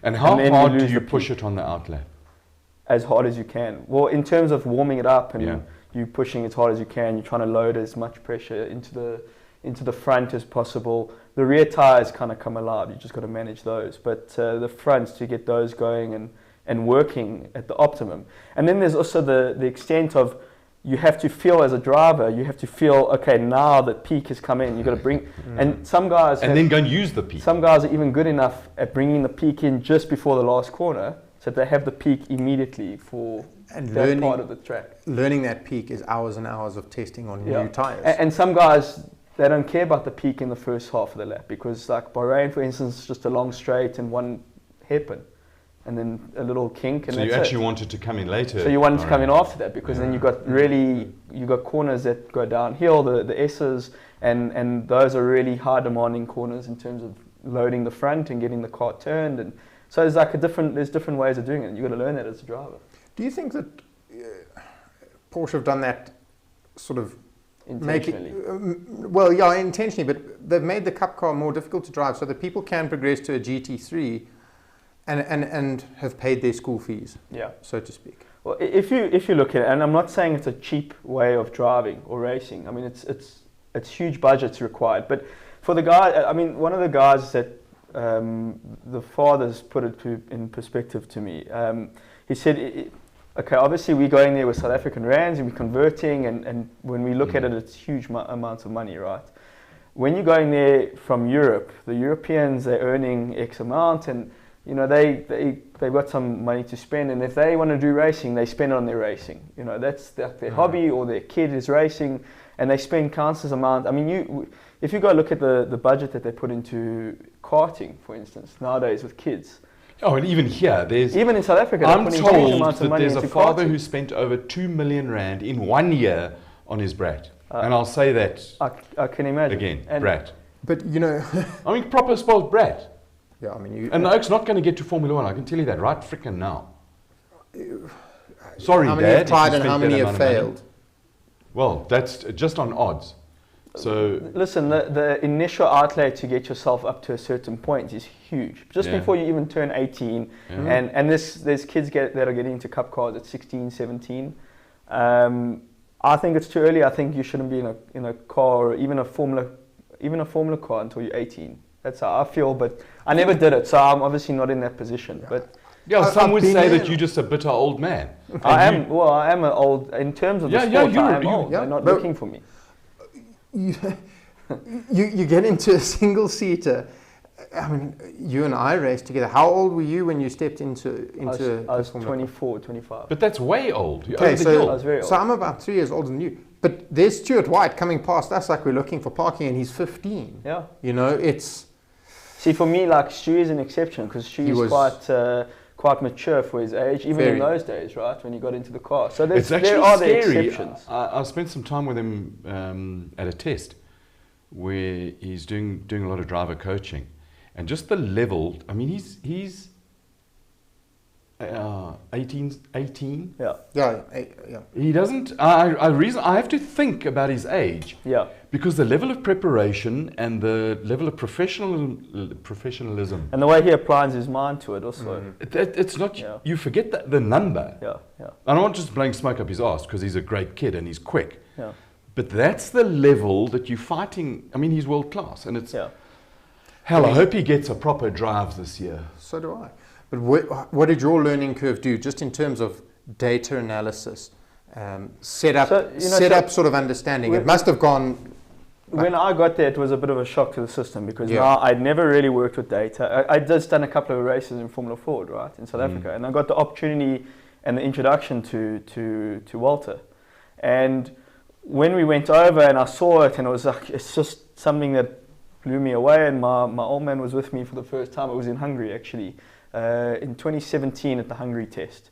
And how hard do you push it on the outlap? As hard as you can. Well, in terms of warming it up and you pushing as hard as you can, you're trying to load as much pressure into the front as possible. The rear tires kind of come alive. You just got to manage those. But the fronts, to get those going and working at the optimum. And then there's also the extent of, you have to feel as a driver, you have to feel, okay, now that peak has come in, you've got to bring, and some guys then go and use the peak. Some guys are even good enough at bringing the peak in just before the last corner, so they have the peak immediately for that part of the track. Learning that peak is hours and hours of testing on new tires. And some guys, they don't care about the peak in the first half of the lap, because like Bahrain, for instance, is just a long straight and one hairpin, and then a little kink, and so you actually wanted to come in later. So you wanted to come in after that, because then you got corners that go downhill, the S's, and those are really high demanding corners in terms of loading the front and getting the car turned, and so there's like there's different ways of doing it. You've got to learn that as a driver. Do you think that Porsche have done that sort of intentionally? Intentionally, but they've made the Cup car more difficult to drive so that people can progress to a GT3 and have paid their school fees, so to speak? Well, if you look at it, and I'm not saying it's a cheap way of driving or racing. I mean, it's huge budgets required. But for the guy, I mean, one of the guys that the fathers put it in perspective to me. He said, okay, obviously we're going there with South African rands and we're converting, and when we look at it, it's huge amounts of money, right? When you're going there from Europe, the Europeans, they're earning X amount, and you know they've got some money to spend, and if they want to do racing, they spend it on their racing. You know, that's their hobby, or their kid is racing, and they spend countless amount. I mean, if you go look at the budget that they put into karting, for instance, nowadays with kids. Oh, and even here, even in South Africa, I'm told that money there's a father karting. who spent over 2 million rand in 1 year on his brat. And I'll say that I can imagine. again, and brat. But you know, I mean, proper spoiled brat. yeah, I mean, And the Oak's not going to get to Formula One, I can tell you that right frickin' now. Sorry, how many Dad. have tried if you and how spent many that have amount of money. failed? Well, that's just on odds. So Listen, the initial outlay to get yourself up to a certain point is huge. Just Yeah. before you even turn 18, and there's kids that are getting into cup cars at 16, 17. I think it's too early. I think you shouldn't be in a car, or even a formula car until you're 18. That's how I feel, but I never did it, so I'm obviously not in that position. Yeah. But yeah, some I've would been say there. that you're just a bitter old man. I am an old, in terms of the Yeah, sport, yeah, I am you- old. yeah, They're not but- looking for me. You get into a single seater. I mean, you and I raced together. How old were you when you stepped into I was Formula 24, 25. But that's way old. You're Okay, over the so, hill. I was very old. so I'm about 3 years older than you. But there's Stuart White coming past us like we're looking for parking, and he's 15. Yeah. You know, it's See, for me, like Stu is an exception because Stu He is was- quite mature for his age, even Very. in those days, right? When he got into the car. So It's actually there are the scary. exceptions. I spent some time with him at a test where he's doing a lot of driver coaching, and just the level. I mean, he's 18. yeah. He doesn't. I have to think about his age Yeah. because the level of preparation and the level of professionalism. And the way he applies his mind to it also. It's not. Yeah. You forget the number. Yeah, yeah, I'm not just blowing smoke up his ass because he's a great kid and he's quick. yeah, But that's the level that you're fighting. I mean, he's world class, and it's yeah. hell. I hope he gets a proper drive this year. So do I. But what did your learning curve do, just in terms of data analysis, setup, So, you know, setup sort of understanding? It must have gone. When I got there, it was a bit of a shock to the system because Yeah. now I'd never really worked with data. I'd just done a couple of races in Formula Ford, right, in South Africa, and I got the opportunity and the introduction to Walter. And when we went over and I saw it, and it was like, it's just something that blew me away. And my old man was with me for the first time. It was in Hungary, actually, in 2017 at the Hungary test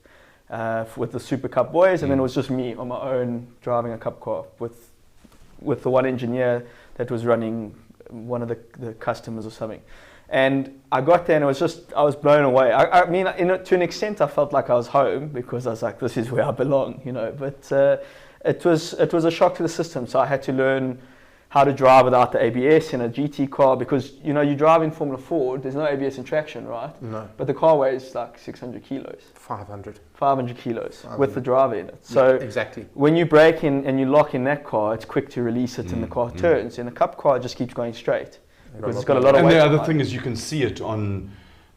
with the Super Cup boys, and then it was just me on my own driving a Cup car with the one engineer that was running one of the customers or something. And I got there and I was blown away. I mean, to an extent, I felt like I was home because I was like, this is where I belong, you know. But it was a shock to the system. So I had to learn how to drive without the ABS in a GT car because, you know, you drive in Formula Ford, there's no ABS in traction, right? No. But the car weighs like 600 kilos. 500. 500 kilos with the driver in it. So Yeah, exactly. when you brake in and you lock in that car, it's quick to release it and the car turns. In a Cup car, it just keeps going straight because it's got a lot of And weight. the other behind thing it. is you can see it on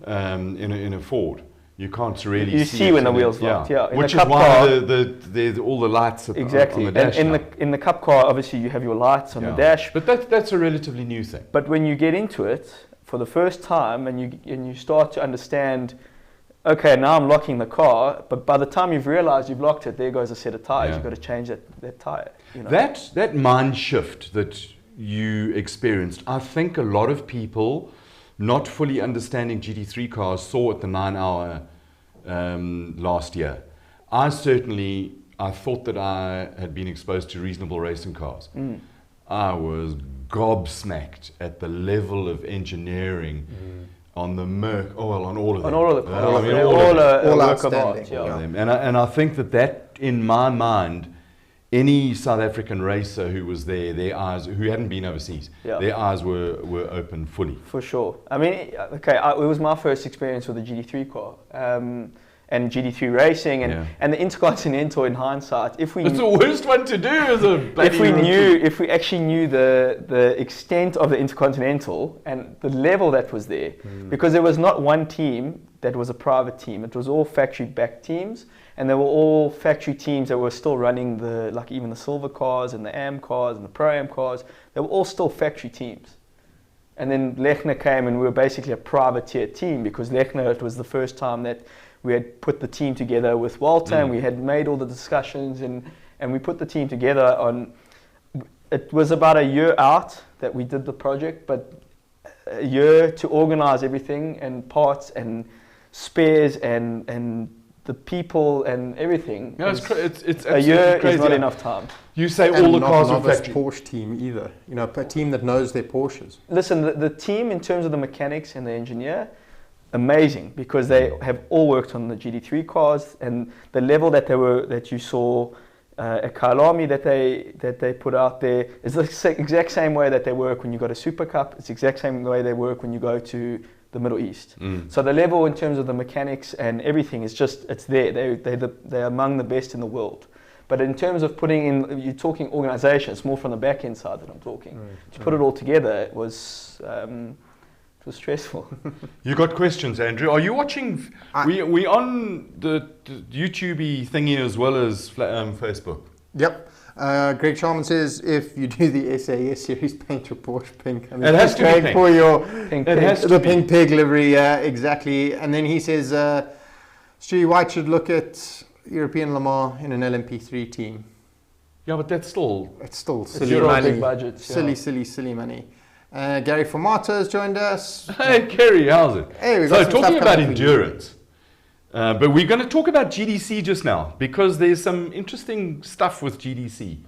in a Ford. You can't really You see see it when the in a- wheels locked, yeah. In Which the is Cup why car- the all the lights are Exactly. on the dash. And now. in the Cup car, obviously you have your lights on the Yeah. dash. But that's a relatively new thing. But when you get into it for the first time and you start to understand, okay, now I'm locking the car, but by the time you've realized you've locked it, there goes a set of tires. Yeah. You've got to change that tire. You know? That mind shift that you experienced, I think a lot of people not fully understanding GT3 cars saw at the 9 hour last year. I thought that I had been exposed to reasonable racing cars. I was gobsmacked at the level of engineering on the Merc, on all of them. On all of the cars. I mean, They're all of all them. a All work of outstanding. art. All Yeah. of them. And I think that in my mind, any South African racer who was there, their eyes, who hadn't been overseas, Yeah. their eyes were open fully. For sure. I mean, okay, it was my first experience with a GT3 car. and GT3 racing and the Intercontinental in hindsight. It's the worst one to do as a bloody if we actually knew the extent of the Intercontinental and the level that was there, because there was not one team that was a private team. It was all factory-backed teams, and they were all factory teams that were still running even the silver cars and the AM cars and the Pro-Am cars. They were all still factory teams. And then Lechner came, and we were basically a privateer team, because Lechner, it was the first time that we had put the team together with Walter, and we had made all the discussions, and we put the team together on. It was about a year out that we did the project, but a year to organize everything and parts and spares and the people and everything. No, it's a year crazy. Is not enough time. You say and all the not cars a are novice factory. Porsche team either. You know, a team that knows their Porsches. Listen, the team in terms of the mechanics and the engineer, amazing, because they have all worked on the GT3 cars, and the level that you saw at Kyalami that they put out there is the exact same way that they work when you go to Super Cup. It's the exact same way they work when you go to the Middle East. So the level in terms of the mechanics and everything is just, it's there. They're among the best in the world. But in terms of putting in, you're talking organisation, it's more from the back end side that I'm talking. To put it all together, it was stressful. You got questions, Andrew? Are you watching? We on the YouTube thingy as well as Facebook. Yep. Greg Sharman says, if you do the SAS series, paint your Porsche pink. I mean, it has to be pink. For your pink pink pig livery, exactly. And then he says, Stewie White should look at European Le Mans in an LMP3 team. Yeah, but that's still... It's still silly Euro money. big budgets, Silly money. Gary Formato has joined us. Hey, Kerry, how's it? Hey, we got so some talking stuff about coming for you. endurance, but we're going to talk about GDC just now, because there's some interesting stuff with GDC.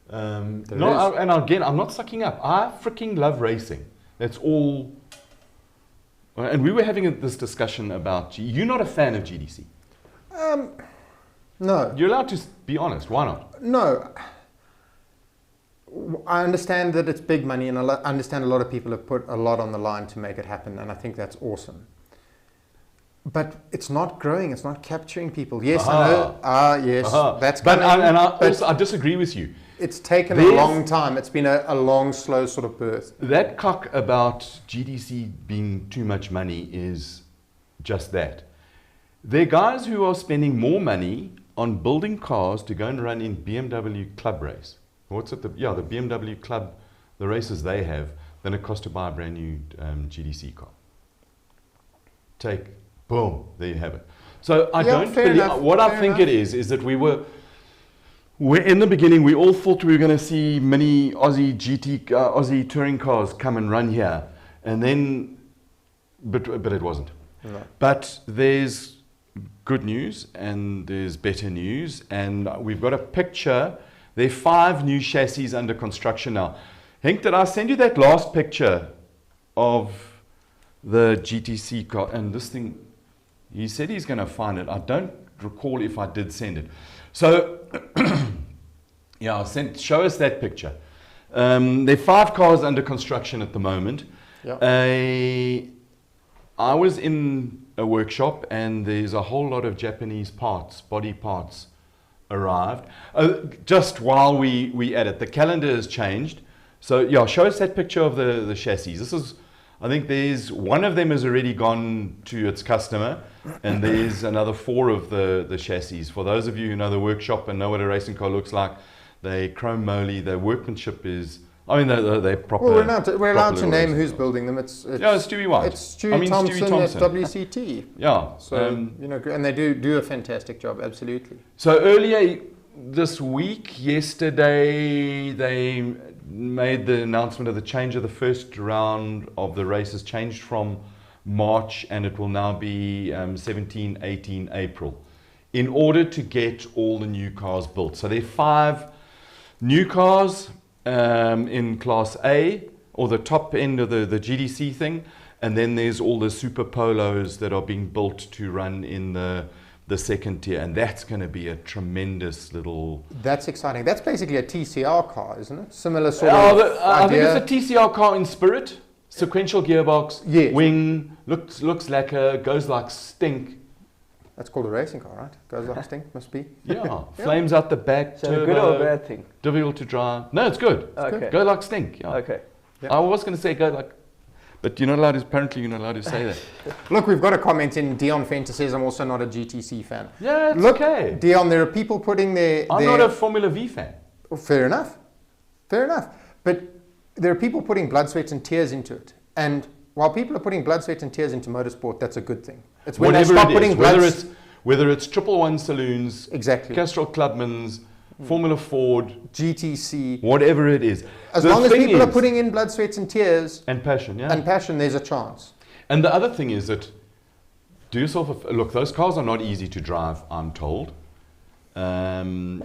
And again, I'm not sucking up. I freaking love racing. That's all. And we were having this discussion about... You're not a fan of GDC. No. You're allowed to be honest. Why not? No. I understand that it's big money, and I understand a lot of people have put a lot on the line to make it happen, and I think that's awesome. But it's not growing. It's not capturing people. Yes, I know. Yes, that's coming. I disagree with you. It's taken a long time. It's been a long, slow sort of birth. That cock about GDC being too much money is just that. There are guys who are spending more money on building cars to go and run in BMW Club race. What's it? The BMW Club, the races they have, than it costs to buy a brand new GDC car. Boom, there you have it. So I don't believe, I think it is that we're in the beginning, we all thought we were going to see many Aussie touring cars come and run here, and then, but it wasn't. No. But there's good news and there's better news, and we've got a picture. There are 5 new chassis under construction now. Henk, did I send you that last picture of the GTC car? And this thing, he said he's going to find it. I don't recall if I did send it. So, yeah, show us that picture. There are 5 cars under construction at the moment. Yep. I was in a workshop, and there's a whole lot of Japanese parts, body parts, arrived. Just while we at it, the calendar has changed. So yeah, show us that picture of the chassis. This is, I think there's one of them has already gone to its customer, and there's another 4 of the chassis. For those of you who know the workshop and know what a racing car looks like, they chrome moly. The workmanship is, I mean, they're proper. Well, we're allowed to name who's building them. It's Stewie White. It's Stewie Thompson at WCT. Yeah. So and they do a fantastic job. Absolutely. So earlier this week, yesterday, they made the announcement of the change of the first round of the races, changed from March, and it will now be 17, 18 April, in order to get all the new cars built. So there are 5 new cars in Class A, or the top end of the GDC thing, and then there's all the Super Polos that are being built to run in the second tier, and that's going to be a tremendous little... That's exciting. That's basically a TCR car, isn't it? Similar sort of idea. I think it's a TCR car in spirit. Sequential gearbox, yes. Wing, looks lacquer, goes like stink. That's called a racing car, right? Goes like stink, must be. Yeah, flames out the back, So turbo, good or a bad thing? difficult to drive. No, it's good. Okay. Go like stink. Yeah. Okay. Yeah. I was going to say go like, but you're not allowed to, apparently you're not allowed to say that. Look, we've got a comment in. Dion Fenter says, I'm also not a GTC fan. Yeah, it's Look, okay. Dion, there are people putting I'm not a Formula V fan. Oh, fair enough. Fair enough. But there are people putting blood, sweat and tears into it. And while people are putting blood, sweat and tears into motorsport, that's a good thing. It's when Whatever they stop it putting is, blood... whether it's 111 saloons, Exactly. Castrol Clubmans, Formula Ford, GTC. whatever it is. As The long as thing people are is- putting in blood, sweat and tears and passion, yeah. and passion, there's a chance. And the other thing is that, do yourself a look, those cars are not easy to drive, I'm told. And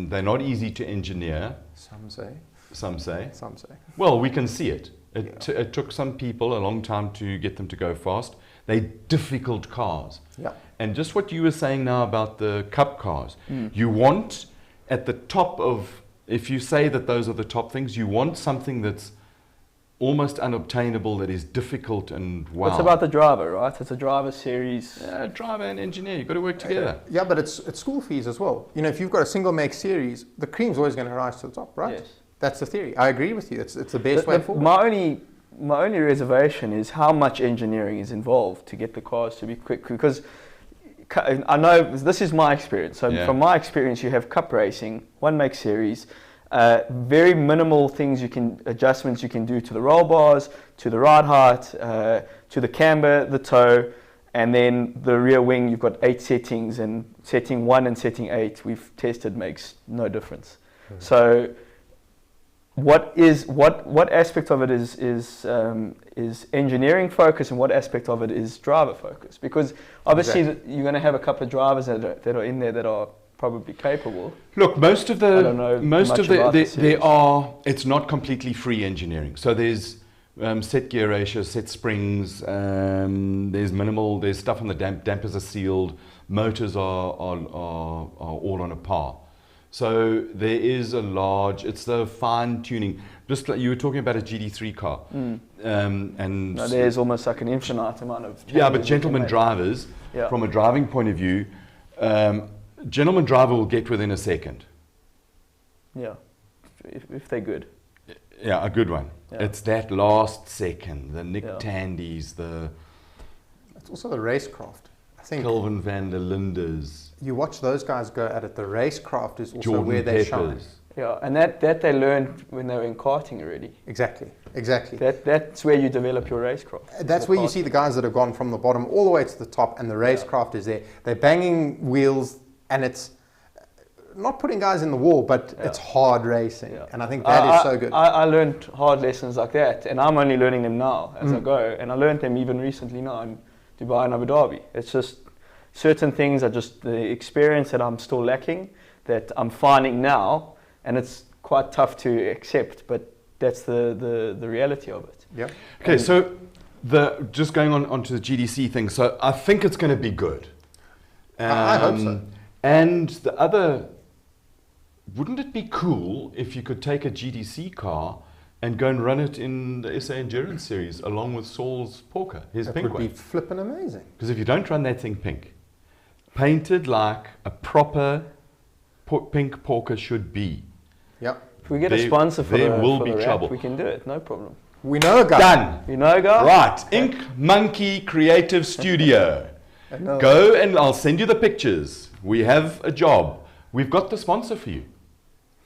they're not easy to engineer, Some say. some say. Some say. Well, we can see it. It took some people a long time to get them to go fast. They're difficult cars. Yeah. And just what you were saying now about the cup cars, you want at the top of, if you say that those are the top things, you want something that's almost unobtainable, that is difficult and wow. It's about the driver, right? It's a driver series. Driver and engineer, you've got to work together. Yeah, but it's school fees as well. You know, if you've got a single make series, the cream's always going to rise to the top, right? Yes. That's the theory. I agree with you. It's the best way forward. My only reservation is how much engineering is involved to get the cars to be quick. Because I know this is my experience. So from my experience, you have cup racing, one make series, very minimal adjustments you can do to the roll bars, to the ride height, to the camber, the toe, and then the rear wing. You've got 8 settings, and setting 1 and setting 8 we've tested makes no difference. So what aspect of it is engineering focus, and what aspect of it is driver focus? Because obviously you're going to have a couple of drivers that are in there that are probably capable. Look, most of I don't know much about the series. it's not completely free engineering. So there's set gear ratios, set springs, there's minimal, there's stuff on the dampers are sealed, motors are all on a par. So there is it's the fine tuning. Just like you were talking about a GT3 car. And no, there's almost like an infinite amount of changes. Yeah, but gentlemen drivers, from a driving point of view, gentleman driver will get within a second. Yeah, if they're good. Yeah, a good one. Yeah. It's that last second, the Nick Yeah. Tandys, It's also the racecraft. I think Kelvin van der Lindes, you watch those guys go at it. The racecraft is also Jordan where they shine. Peppers. Yeah, and that they learned when they were in karting already. Exactly. That's where you develop your racecraft. That's where you see the guys that have gone from the bottom all the way to the top, and the racecraft is there. They're banging wheels, and it's not putting guys in the wall, but it's hard racing. Yeah. And I think that is so good. I learned hard lessons like that, and I'm only learning them now as I go. And I learned them even recently now in Dubai and Abu Dhabi. It's just certain things are just the experience that I'm still lacking, that I'm finding now, and it's quite tough to accept, but that's the reality of it. Yeah. Okay, so just going on to the GDC thing, so I think it's going to be good. I hope so. And the other, wouldn't it be cool if you could take a GDC car and go and run it in the SA Endurance Series along with Saul's Porker, his pink It would one? be flipping amazing. Because if you don't run that thing pink, painted like a proper pink Porker should be, Yep. If we get a sponsor for there the, will for be the wrap, trouble. we can do it, no problem. We know a guy. Done. You know, guys? Right, Ink Monkey Creative Studio. No. Go and I'll send you the pictures. We have a job. We've got the sponsor for you.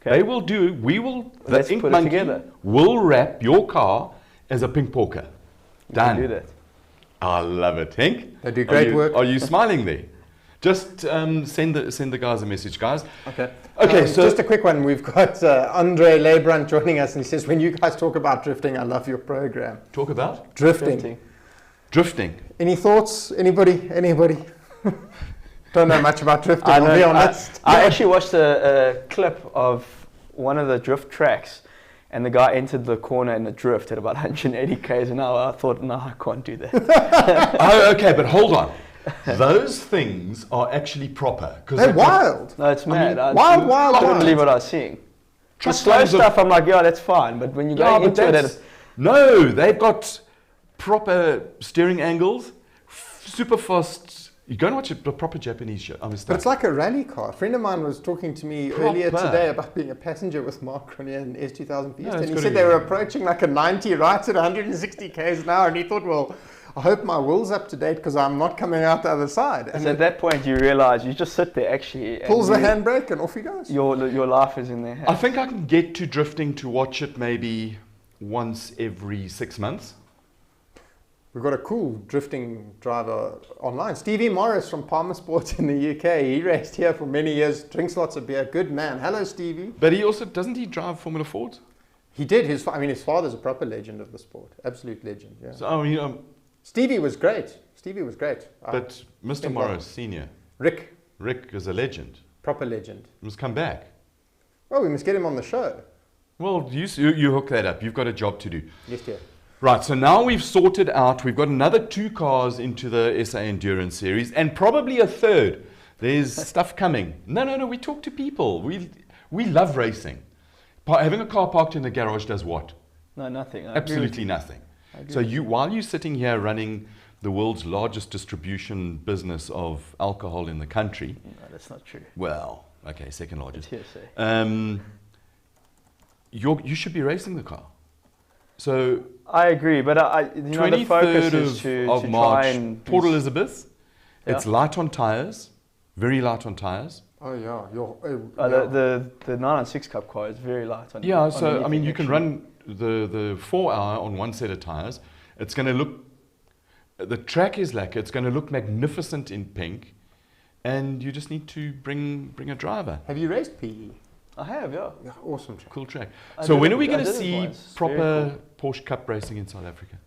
Okay. They will the Let's Ink put it Monkey together. will wrap your car as a pink Porker. We Done. can do that. I love it, Ink. They do great work. Are you smiling there? Just send the guys a message, guys. Okay. Okay, so just a quick one. We've got Andre Lebrand joining us, and he says, when you guys talk about drifting, I love your program. talk about Drifting. drifting. Any thoughts? Anybody? Don't know much about drifting, I I'll be honest. I actually watched a clip of one of the drift tracks, and the guy entered the corner in a drift at about 180 k's an hour. I thought, no, I can't do that. Oh, okay, but hold on. Those things are actually proper. They're wild. No, it's mad. I wild. couldn't believe what I was seeing. The Truck slow times of- stuff, I'm like, yeah, that's fine. But when you go into it, no, they've got proper steering angles, super fast, You go and watch a proper Japanese show. I'm But it's like a rally car. A friend of mine was talking to me earlier today about being a passenger with Mark Grenier in S2000 Fiesta, and he said they were approaching like a 90 right at 160 k's an hour, and he thought, well, I hope my will's up to date because I'm not coming out the other side. And at that point, you realize you just sit there actually. Pulls the handbrake and off he goes. Your life is in their hands. I think I can get to drifting to watch it maybe once every 6 months. We've got a cool drifting driver online. Stevie Morris from Palmer Sports in the UK. He raced here for many years, drinks lots of beer. Good man. Hello, Stevie. But he also, doesn't he drive Formula Fords? He did. His father's a proper legend of the sport. Absolute legend, yeah. So, I mean, Stevie was great. But Mr. Morris, Senior. Rick is a legend. Proper legend. He must come back. Well, we must get him on the show. Well, you hook that up. You've got a job to do. Yes, dear. Right, so now we've sorted out, we've got another 2 cars into the SA Endurance Series, and probably a third. There's stuff coming. No, we talk to people. We love racing. Having a car parked in the garage does what? No, nothing. Absolutely nothing. So while you're sitting here running the world's largest distribution business of alcohol in the country. No, that's not true. Well, okay, second largest. It's hearsay. You should be racing the car. So I agree, but the focus is to March, try and Port Elizabeth. Yeah. It's light on tires, very light on tires. Oh yeah, the 996 Cup car is very light on. Yeah, on so I anything, mean, you can actually. run the 4 hour on one set of tires. It's going to look, the track is lacquer. It's going to look magnificent in pink, and you just need to bring a driver. Have you raced PE? I have, yeah. Yeah, awesome track. Cool track. I So did when it- are we I going to did it see once. proper Very Porsche Cup racing in South Africa?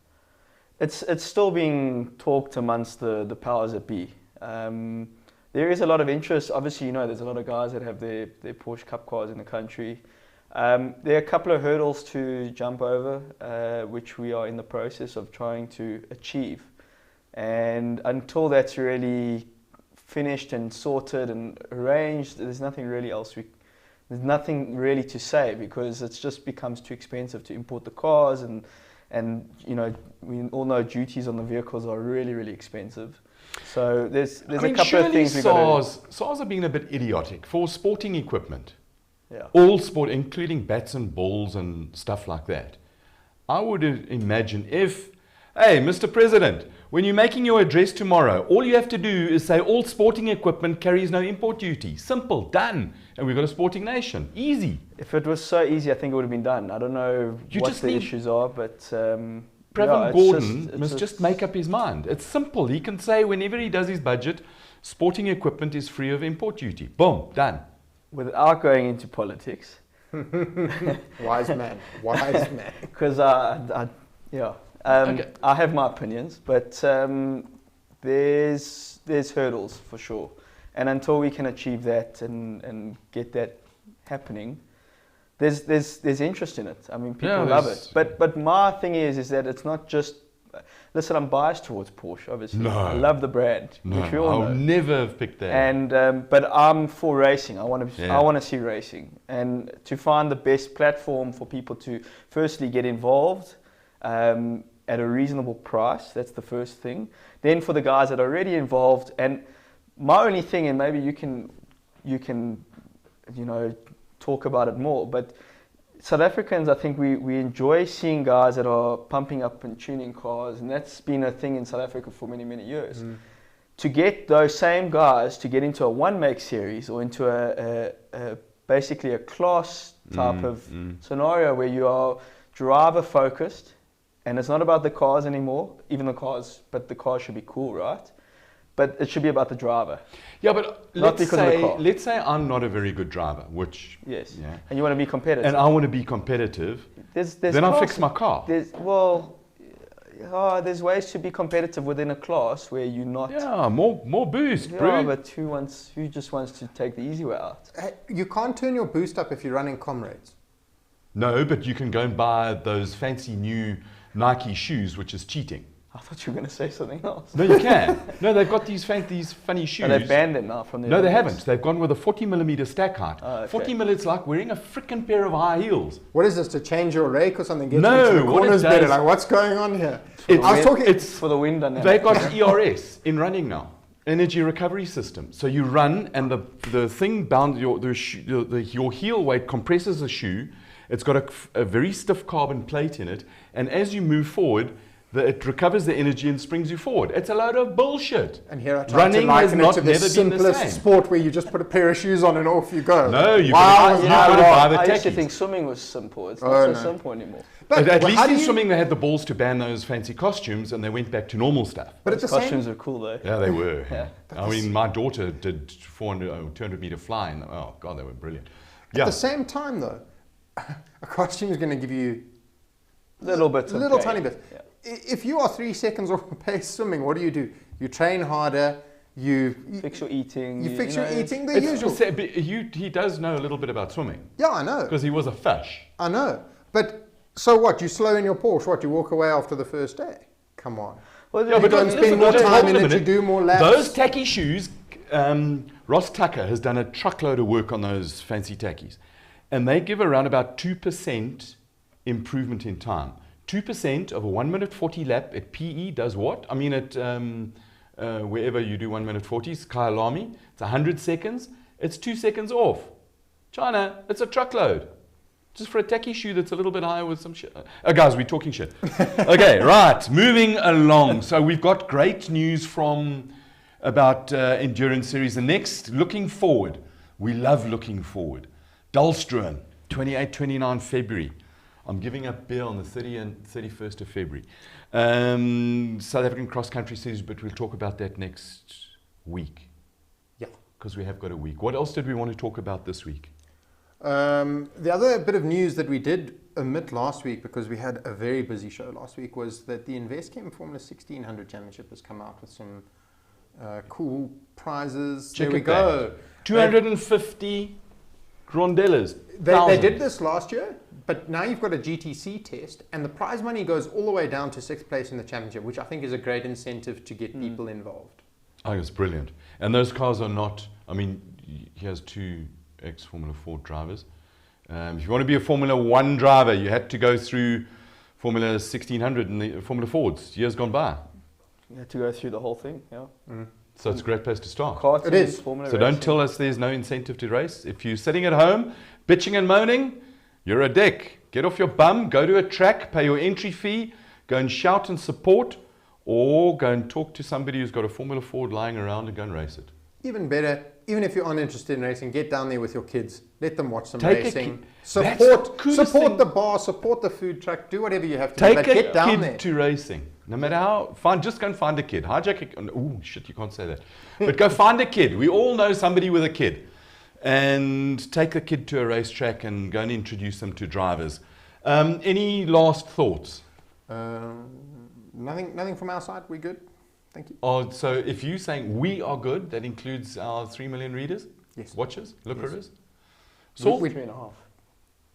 It's still being talked amongst the powers that be. There is a lot of interest. Obviously, there's a lot of guys that have their Porsche Cup cars in the country. There are a couple of hurdles to jump over, which we are in the process of trying to achieve. And until that's really finished and sorted and arranged, there's nothing really to say, because it just becomes too expensive to import the cars, and we all know duties on the vehicles are really, really expensive. So there's a couple of things we've got to... SARS are being a bit idiotic for sporting equipment. Yeah. All sport, including bats and balls and stuff like that. I would imagine hey, Mr. President, when you're making your address tomorrow, all you have to do is say all sporting equipment carries no import duty. Simple, done. And we've got a sporting nation. Easy. If it was so easy, I think it would have been done. I don't know what the issues are, but... Pravin Gordon must just make up his mind. It's simple. He can say whenever he does his budget, sporting equipment is free of import duty. Boom, done. Without going into politics. Wise man. Because Okay. I have my opinions, but there's hurdles for sure. And until we can achieve that and get that happening, there's interest in it. I mean, people love it. But my thing is that it's not just. Listen, I'm biased towards Porsche, obviously. No. I love the brand, which we all know. I'll never have picked that. And but I'm for racing. I want to see racing, and to find the best platform for people to firstly get involved at a reasonable price. That's the first thing. Then for the guys that are already involved, and my only thing, and maybe you can talk about it more, but South Africans, I think we enjoy seeing guys that are pumping up and tuning cars, and that's been a thing in South Africa for many, many years. To get those same guys to get into a one-make series or into a basically a class type of scenario where you are driver-focused, and it's not about the cars anymore, but the cars should be cool, right? But it should be about the driver. Yeah, but Not because of the car. let's say I'm not a very good driver, which... Yes. Yeah. And you want to be competitive. And I want to be competitive. Then I'll fix my car. There's ways to be competitive within a class where you're not... Yeah, more boost, Yeah, bro. but who just wants to take the easy way out? You can't turn your boost up if you're running comrades. No, but you can go and buy those fancy new Nike shoes, which is cheating. I thought you were going to say something else. No, you can. No, they've got these funny shoes. And they've banned them now from the... No, they Olympics. haven't. They've gone with a 40mm stack height. Oh, okay. 40 minutes like wearing a freaking pair of high heels. What is this, to change your rake or something? Get No, you into the what it corners better. does- Like, what's going on here? For the I was wind- talking... It's For the wind dynamic. They've got ERS in running now. energy recovery system. So you run, and the thing bound your heel weight compresses the shoe. It's got a very stiff carbon plate in it, and as you move forward, it recovers the energy and springs you forward. It's a load of bullshit. And here I try Running to liken it has to not the never been the simplest same. sport where you just put a pair of shoes on and off you go. No, you Wow, gotta you buy the I used to tackies. think swimming was simple. It's Oh, not so no. simple anymore. But at least how do in you- swimming they had the balls to ban those fancy costumes, and they went back to normal stuff. But at Those the costumes same, are cool though. Yeah, they were. Yeah. I mean, my daughter did 200 meter flying. Oh God, they were brilliant. at Yeah. the same time though, a costume is going to give you Little bits of little pain. tiny bits. Yeah. If you are 3 seconds off pace swimming, what do? You train harder. You Fix your eating. fix you your know, eating. The It's usual. he does know a little bit about swimming Yeah, I know. because he was a fish. I know. But so what? You slow in your Porsche. What? You walk away after the first day? Come on. Well, Yeah, You don't listen, spend more just time hold in on a it. You minute. do more laps. Those tacky shoes, Ross Tucker has done a truckload of work on those fancy tackies, and they give around about 2% improvement in time. 2% of a 1 minute 40 lap at PE does what? I mean, at wherever you do 1 minute 40s, Kyalami, it's 100 seconds. It's 2 seconds off. China, it's a truckload. Just for a tacky shoe that's a little bit higher with some shit. Guys, we're talking shit. Okay, right. Moving along. So we've got great news about endurance series. The next, looking forward. We love looking forward. Dullstruan, 28, 29 February. I'm giving up beer on the 30th and 31st of February. South African cross country series, but we'll talk about that next week. Yeah. Because we have got a week. What else did we want to talk about this week? The other bit of news that we did omit last week, because we had a very busy show last week, was that the InvestChem Formula 1600 Championship has come out with some cool prizes. Check there we it go. 250 Grondellas. They did this last year, but now you've got a GTC test, and the prize money goes all the way down to 6th place in the championship, which I think is a great incentive to get people involved. Oh, it's brilliant. And those cars are not, I mean, he has 2 ex-Formula 4 drivers. If you want to be a Formula 1 driver, you had to go through Formula 1600 and the Formula Fords, years gone by. You had to go through the whole thing. Yeah. So it's a great place to start. Karting, It is. Formula So don't racing. tell us there's no incentive to race. If you're sitting at home, bitching and moaning, you're a dick. Get off your bum, go to a track, pay your entry fee, go and shout and support, or go and talk to somebody who's got a Formula Ford lying around and go and race it. Even better, even if you aren't interested in racing, get down there with your kids. Let them watch some Take a racing. kid- That's the Support coolest thing. the bar, support the food truck, do whatever you have to do. Take But a get down kid there. to racing. No matter how, just go and find a kid. Hijack a, oh shit, you can't say that. But go find a kid. We all know somebody with a kid. And take a kid to a racetrack and go and introduce them to drivers. Any last thoughts? Nothing from our side. We good? Thank you. Oh, so if you're saying we are good, that includes our 3 million readers, Yes. watchers, lookers. Yes. Saul? 3.5.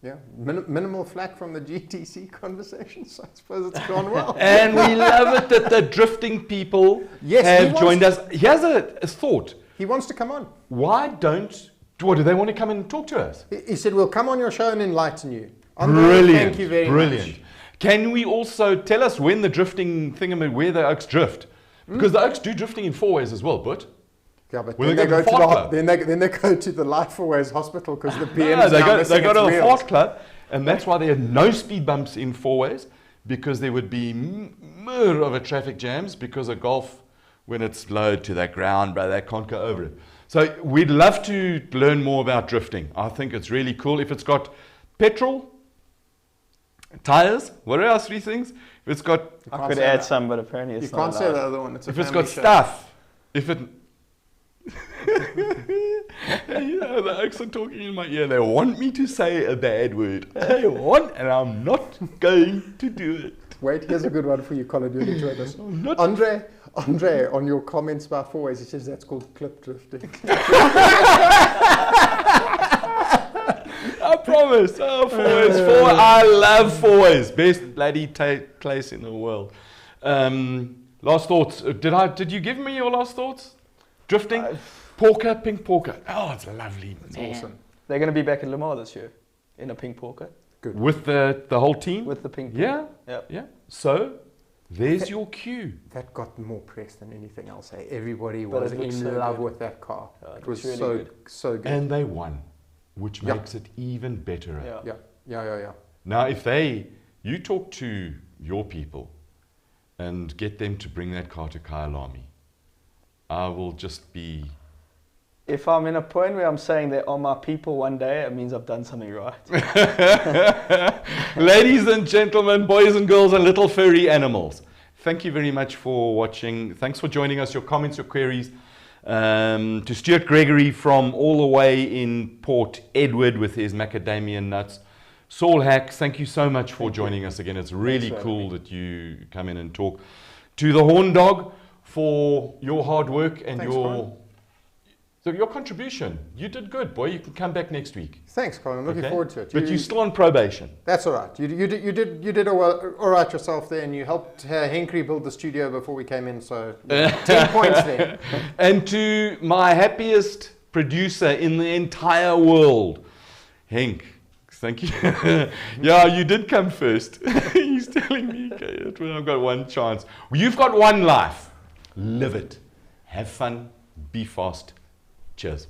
Yeah. Minimal flack from the GTC conversation, so I suppose it's gone well. And we love it that the drifting people Yes, he have wants- joined us. Here's a thought. He wants to come on. Why don't, what, do they want to come and talk to us? He said, we'll come on your show and enlighten you. Andre, Brilliant. Thank you very Brilliant. much. Can we also tell us when the drifting where the Oaks drift? Because the Oaks do drifting in 4 ways as well, but Yeah, but Will then they they go go to to Fart the Club? then they go to the Life for Ways Hospital because the PM no, is they now go missing to its a wheels. fart club, and that's why there are no speed bumps in 4 ways, because there would be murder of a traffic jams because a Golf, when it's low to that ground, bro, they can't go over it. So we'd love to learn more about drifting. I think it's really cool. If it's got petrol, tires, what are our 3 things? If it's got I can't could say add that. some, but apparently it's You not can't say allowed. the other one. It's a if it's family got show. stuff, if it, you know, the Oaks are talking in my ear. They want me to say a bad word. They want, and I'm not going to do it. Wait, here's a good one for you, Colin. You'll enjoy this. I'm not. Andre, on your comments about 4 ways, he says that's called clip drifting. I promise. Oh, 4 ways. I love 4 ways. Best bloody place in the world. Last thoughts. Did you give me your last thoughts? Drifting, porker, pink porker. Oh, it's lovely. It's man. awesome. They're going to be back in Le Mans this year in a pink porker With the whole team. with the pink. Yeah. Yep. Yeah. So There's your cue. That got more press than anything else. Eh? Everybody But was it looks in so love good. with that car. Yeah, It was really so good. so good. And they won, which Yeah. makes it even better. Yeah. Yeah. Now, if you talk to your people and get them to bring that car to Kyalami, I will just be... If I'm in a point where I'm saying they are my people one day, it means I've done something right. Ladies and gentlemen, boys and girls and little furry animals, thank you very much for watching. Thanks for joining us, your comments, your queries. To Stuart Gregory from all the way in Port Edward with his macadamia nuts. Saul Hack, thank you so much for joining us again. It's really Thanks for cool having me. that you come in and talk. To the Horn Dog for your hard work and Thanks, Colin. your contribution. You did good, boy. You can come back next week. Thanks, Colin. I'm looking Okay? forward to it. But you're still on probation. That's all right. You did all right yourself there, and you helped Henry build the studio before we came in. So 10 points there. And to my happiest producer in the entire world, Henk. Thank you. Yeah, you did come first. He's telling me, okay, I've got one chance. You've got one life. Live it. Have fun. Be fast. Cheers.